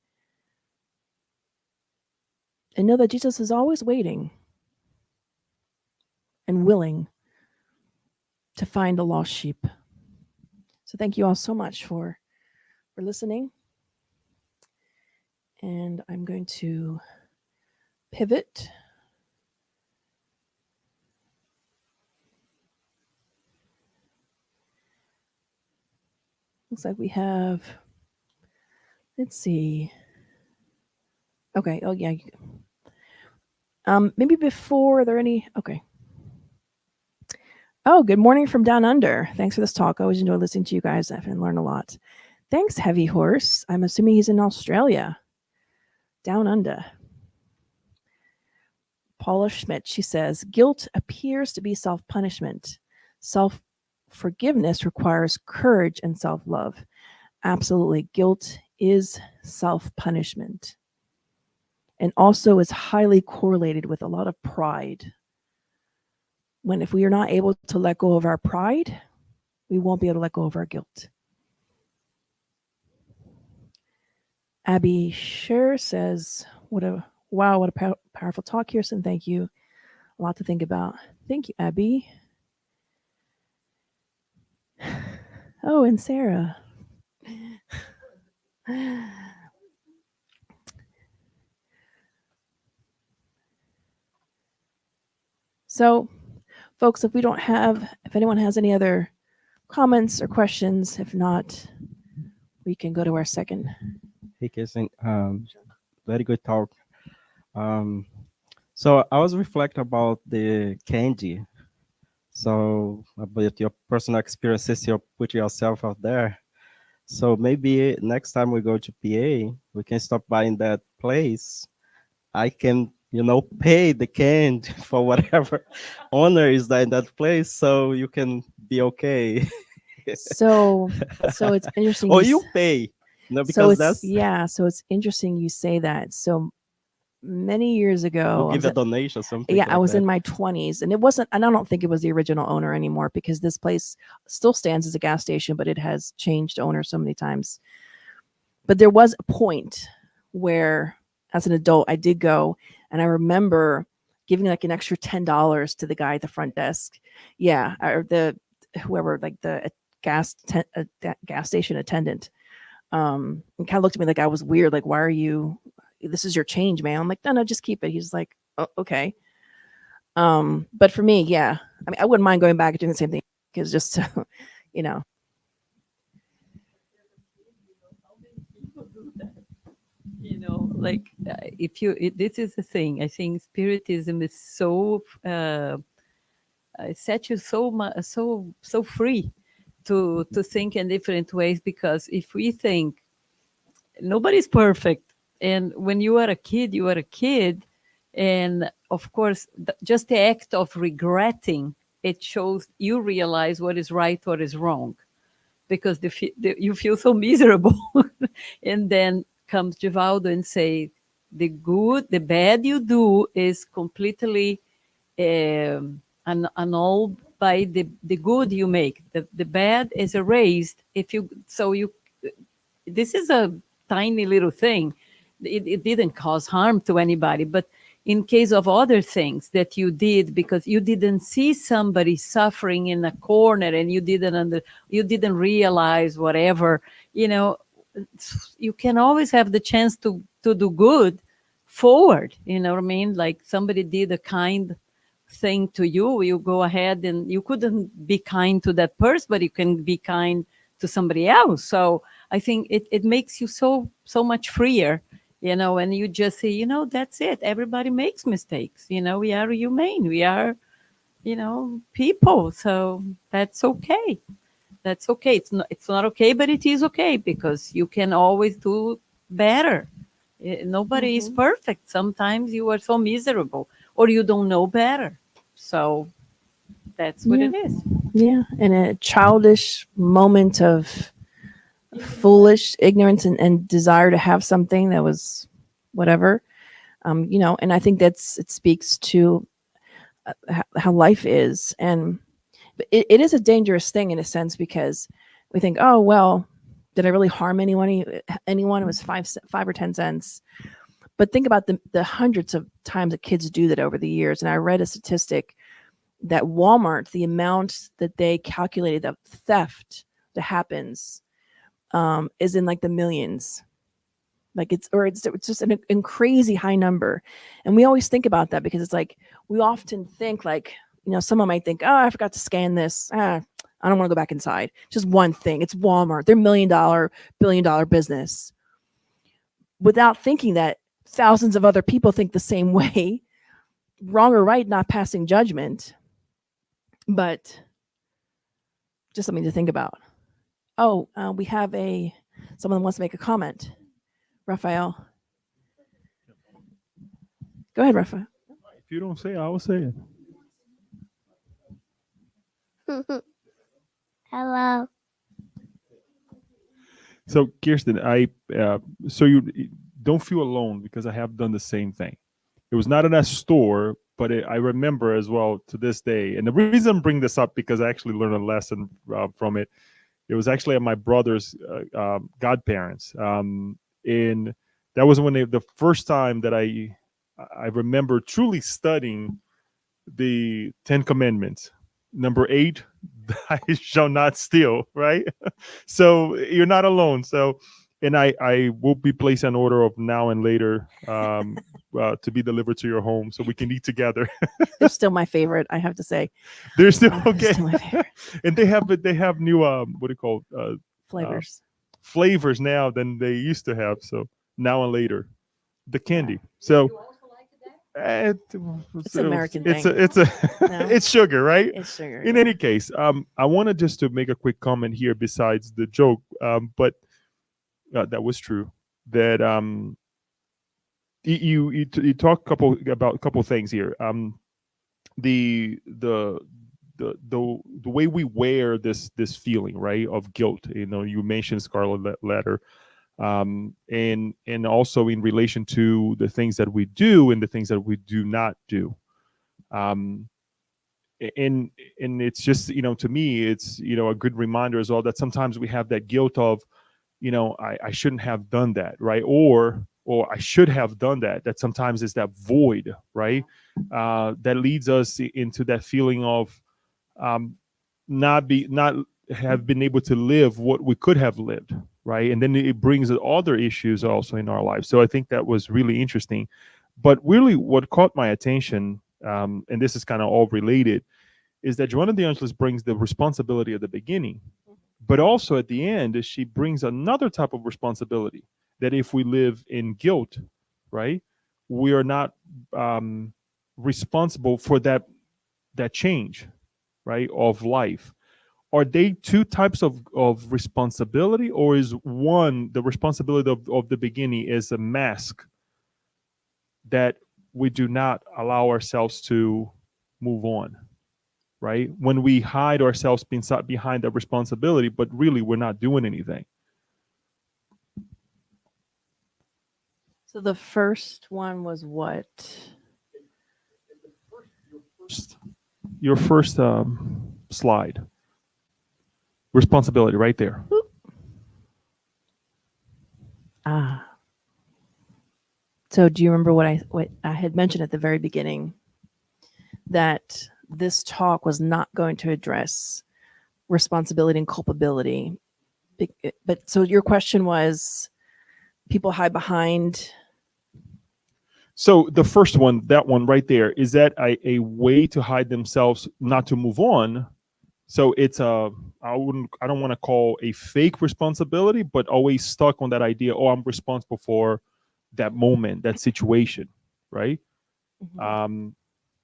And know that Jesus is always waiting and willing to find a lost sheep. So thank you all so much for listening. And I'm going to pivot. Looks like we have, let's see. Okay, oh yeah. Maybe before, are there any, okay. Oh, good morning from down under. Thanks for this talk. I always enjoy listening to you guys and learn a lot. Thanks, Heavy Horse. I'm assuming he's in Australia. Down under. Paula Schmidt, she says, guilt appears to be self-punishment. Self-forgiveness requires courage and self-love. absolutely, guilt is self-punishment, and also is highly correlated with a lot of pride. When if we are not able to let go of our pride, we won't be able to let go of our guilt. Abby Sher says, what a powerful talk, Kirsten. Thank you. A lot to think about. Thank you, Abby. Oh, and Sarah. So, folks, if anyone has any other comments or questions, if not, we can go to our second. Hey, Kirsten, very good talk. So I was reflecting about the candy. So about your personal experiences, you put yourself out there. So maybe next time we go to PA, we can stop by in that place. I can, pay the candy for whatever honor is there in that place, so you can be okay. So it's interesting. Or you pay, So because that's so it's interesting you say that. So many years ago, we'll give a donation, something. yeah, like I was that. in my 20s, and it wasn't, and I don't think it was the original owner anymore, because this place still stands as a gas station, but it has changed owners so many times. But there was a point where, as an adult, I did go, and I remember giving like an extra $10 to the guy at the front desk. Yeah, or whoever, like the gas station attendant. And kind of looked at me like I was weird. Like, why are you? This is your change, man. I'm like, no, just keep it. He's like, oh, okay. But for me, yeah, I mean, I wouldn't mind going back and doing the same thing, because just to, you know. Like if you, this is the thing. I think Spiritism is so set you so free to think in different ways, because if we think nobody's perfect, and when you are a kid, you are a kid, and of course, just the act of regretting it shows you realize what is right, what is wrong, because you feel so miserable, and then comes Divaldo and say, the good, the bad you do is completely annulled by the good you make. The bad is erased if you. So you, this is a tiny little thing. It didn't cause harm to anybody, but in case of other things that you did because you didn't see somebody suffering in a corner and you didn't realize whatever, you can always have the chance to do good forward. You know what I mean? Like somebody did a kind thing to you, you go ahead, and you couldn't be kind to that person, but you can be kind to somebody else. So I think it makes you so much freer, and you just say, that's it. Everybody makes mistakes. We are humane. We are, people. So that's okay. That's okay. It's not okay, but it is okay, because you can always do better. Nobody is perfect. Sometimes you are so miserable or you don't know better. So that's what it is. Yeah, in a childish moment of foolish ignorance and desire to have something that was whatever, and I think it speaks to how life is. And it is a dangerous thing in a sense, because we think, oh, well, did I really harm anyone? It was 5 or 10 cents. But think about the hundreds of times that kids do that over the years. And I read a statistic that Walmart, the amount that they calculated of theft that happens, is in like the millions. Like it's just a crazy high number. And we always think about that, because it's like, we often think like, someone might think, oh, I forgot to scan this. I don't want to go back inside. Just one thing. It's Walmart. They're $1 million, billion-dollar business. Without thinking that thousands of other people think the same way. Wrong or right, not passing judgment, but just something to think about. Oh, we have someone wants to make a comment. Raphael. Go ahead, Raphael. If you don't say it, I will say it. Hello. So Kirsten, so you don't feel alone because I have done the same thing. It was not in a store, but I remember as well to this day. And the reason I'm bringing this up because I actually learned a lesson from it. It was actually at my brother's godparents, and that was when the first time that I remember truly studying the Ten Commandments. Number 8, I shall not steal. Right, so you're not alone. So, and I will be placing an order of now and later to be delivered to your home so we can eat together. They're still my favorite, I have to say. They're still They're okay. still my favorite. And they have new what do you call Flavors. flavors now than they used to have. So now and later, the candy. So It's an American it's thing. it's a No? it's sugar, right? It's sugar. In yeah. any case, I wanted just to make a quick comment here besides the joke, but that was true. That you talk about a couple things here. The way we wear this feeling, right, of guilt. You know, you mentioned Scarlet Letter, and also in relation to the things that we do and the things that we do not do. Um, and it's just, to me, it's, a good reminder as well that sometimes we have that guilt of, I shouldn't have done that, right? Or I should have done that. That sometimes is that void, right? That leads us into that feeling of not have been able to live what we could have lived, right? And then it brings other issues also in our lives. So I think that was really interesting. But really, what caught my attention, and this is kind of all related, is that Joanna de Angelis brings the responsibility at the beginning, but also at the end, she brings another type of responsibility that if we live in guilt, right, we are not responsible for that change, right, of life. Are they two types of responsibility, or is one, the responsibility of the beginning, is a mask that we do not allow ourselves to move on, right? When we hide ourselves behind that responsibility, but really we're not doing anything. So the first one was what? Your first slide. Responsibility right there. Ah. So do you remember what I had mentioned at the very beginning? That this talk was not going to address responsibility and culpability. But so your question was, people hide behind. So the first one, that one right there, is that a way to hide themselves, not to move on? So it's I don't want to call a fake responsibility, but always stuck on that idea. Oh, I'm responsible for that moment, that situation, right? Mhm.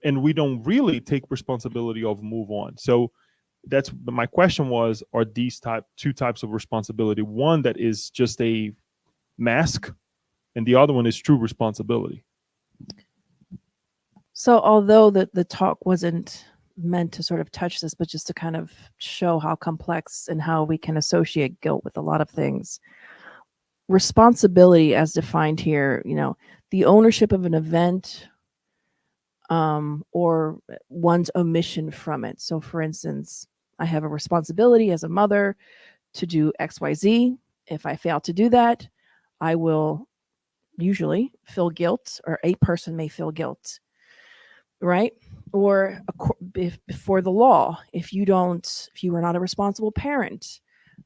And we don't really take responsibility of move on. So that's my question was: are these two types of responsibility? One that is just a mask, and the other one is true responsibility. So although the talk wasn't meant to sort of touch this, but just to kind of show how complex and how we can associate guilt with a lot of things. Responsibility as defined here, the ownership of an event or one's omission from it. So for instance, I have a responsibility as a mother to do XYZ. If I fail to do that, I will usually feel guilt, or a person may feel guilt, right? Or before the law, if you are not a responsible parent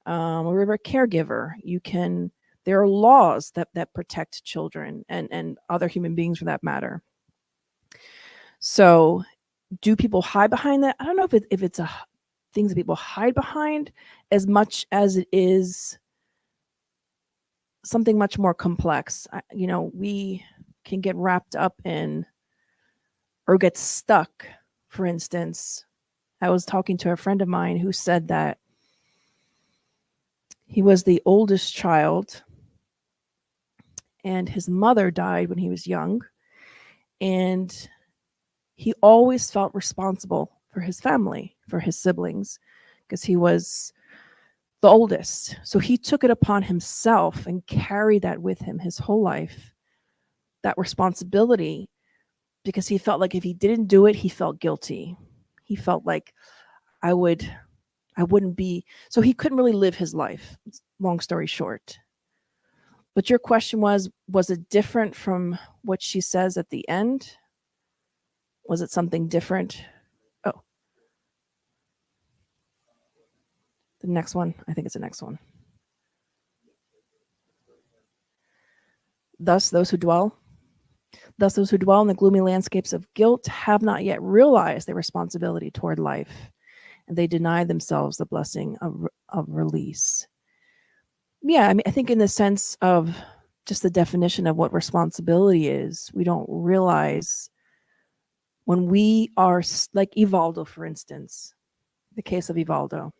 or a caregiver, there are laws that protect children and other human beings for that matter. So do people hide behind that? I don't know if it's a things that people hide behind as much as it is something much more complex. We can get wrapped up in or get stuck. For instance, I was talking to a friend of mine who said that he was the oldest child and his mother died when he was young, and he always felt responsible for his family, for his siblings, because he was the oldest. So he took it upon himself and carried that with him his whole life, that responsibility, because he felt like if he didn't do it, he felt guilty. He felt like I wouldn't be, so he couldn't really live his life, long story short. But your question was it different from what she says at the end? Was it something different? Oh, the next one. I think it's the next one. Thus, those who dwell in the gloomy landscapes of guilt have not yet realized their responsibility toward life, and they deny themselves the blessing of release. Yeah, I mean, I think in the sense of just the definition of what responsibility is, we don't realize when we are like Divaldo, for instance, the case of Divaldo.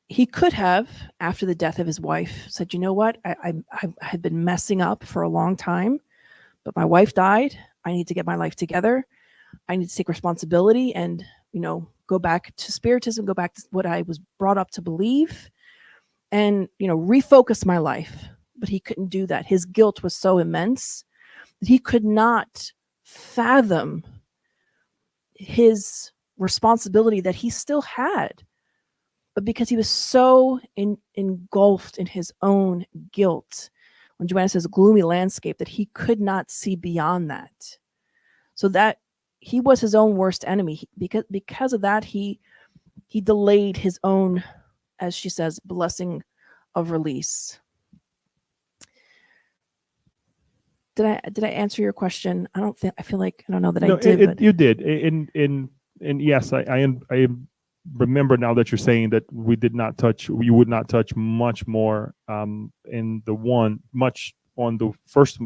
He could have, after the death of his wife, said, you know what, I had been messing up for a long time, but my wife died. I need to get my life together. I need to take responsibility and, go back to Spiritism, go back to what I was brought up to believe and, refocus my life. But he couldn't do that. His guilt was so immense that he could not fathom his responsibility that he still had. But because he was so engulfed in his own guilt, when Joanna says gloomy landscape, that he could not see beyond that. So that he was his own worst enemy. Because of that, he delayed his own, as she says, blessing of release. Did I answer your question? I don't know that I did. You did. And yes, I remember now that you're saying that you would not touch much more much on the first,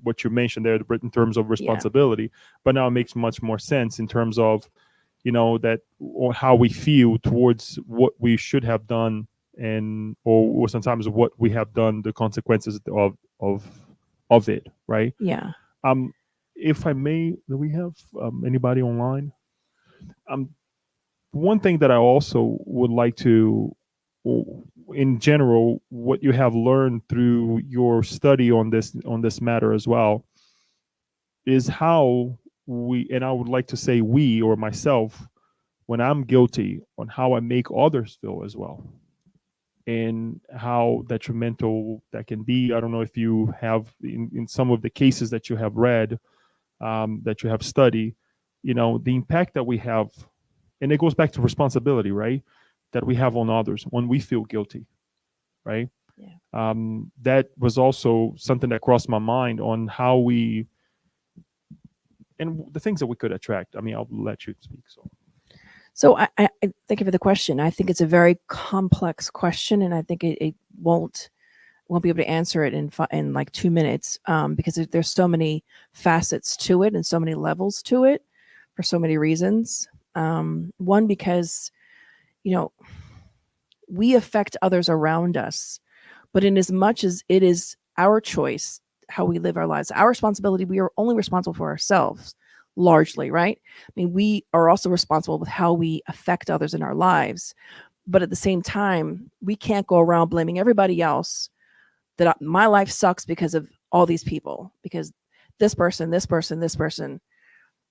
what you mentioned there in terms of responsibility, but now it makes much more sense in terms of, that or how we feel towards what we should have done or sometimes what we have done, the consequences of it, right? Yeah. If I may, do we have anybody online? One thing that I also would like to, in general, what you have learned through your study on this matter as well, is how and I would like to say we or myself, when I'm guilty, on how I make others feel as well, and how detrimental that can be. I don't know if you have in some of the cases that you have read, that you have studied, the impact that we have. And it goes back to responsibility, right? That we have on others when we feel guilty, right? Yeah. That was also something that crossed my mind on how we, and the things that we could attract. I mean, I'll let you speak. So I thank you for the question. I think it's a very complex question, and I think it won't be able to answer it in like 2 minutes, because there's so many facets to it and so many levels to it for so many reasons. One, because, we affect others around us, but in as much as it is our choice, how we live our lives, our responsibility, we are only responsible for ourselves largely, right? I mean, we are also responsible with how we affect others in our lives. But at the same time, we can't go around blaming everybody else that my life sucks because of all these people, because this person,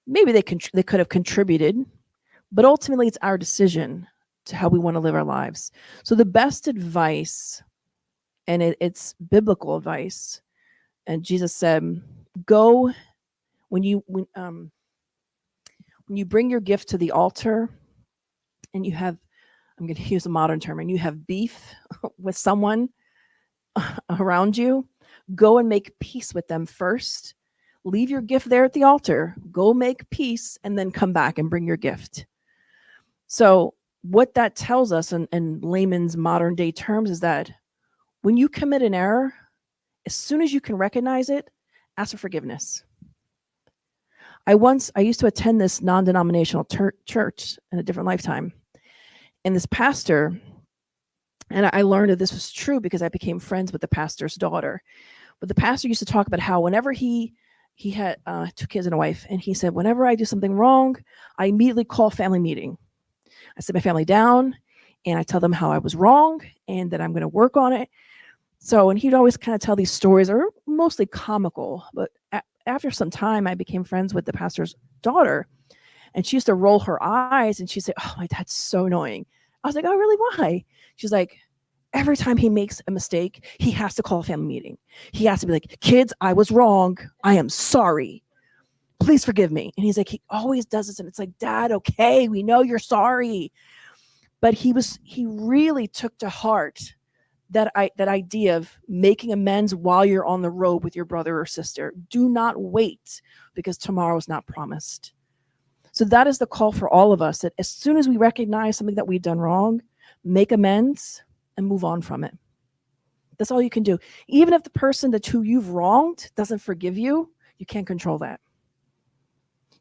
maybe they could have contributed, but ultimately it's our decision to how we want to live our lives. So the best advice, and it's biblical advice, and Jesus said, go when you bring your gift to the altar and you have, I'm going to use a modern term, and you have beef with someone around you, go and make peace with them first. Leave your gift there at the altar, go make peace, and then come back and bring your gift. So what that tells us in layman's modern day terms is that when you commit an error, as soon as you can recognize it, ask for forgiveness. I used to attend this non-denominational church in a different lifetime. And this pastor, and I learned that this was true because I became friends with the pastor's daughter. But the pastor used to talk about how whenever he had 2 kids and a wife, and he said, whenever I do something wrong, I immediately call family meeting. I sit my family down and I tell them how I was wrong and that I'm going to work on it. So, and he'd always kind of tell these stories that are mostly comical. But after some time, I became friends with the pastor's daughter, and she used to roll her eyes and she'd say, "Oh, my dad's so annoying." I was like, "Oh, really? Why?" She's like, "Every time he makes a mistake, he has to call a family meeting. He has to be like, 'Kids, I was wrong. I am sorry. Please forgive me.'" And he's like, he always does this. And it's like, "Dad, okay, we know you're sorry." But he really took to heart that idea of making amends while you're on the road with your brother or sister. Do not wait, because tomorrow is not promised. So that is the call for all of us, that as soon as we recognize something that we've done wrong, make amends and move on from it. That's all you can do. Even if the person who you've wronged doesn't forgive you, you can't control that.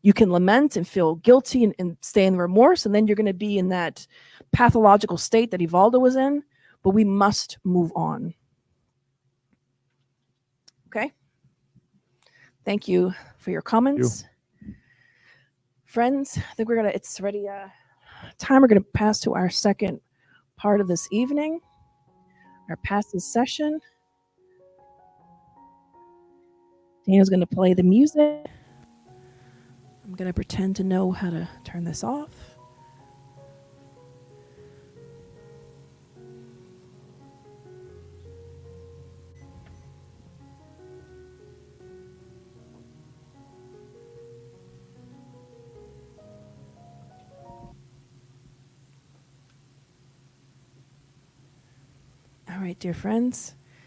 You can lament and feel guilty and stay in remorse, and then you're going to be in that pathological state that Divaldo was in, but we must move on. Okay? Thank you for your comments. Friends, I think it's already time. We're going to pass to our second part of this evening, our passive session. Daniel's going to play the music. I'm going to pretend to know how to turn this off. All right, dear friends.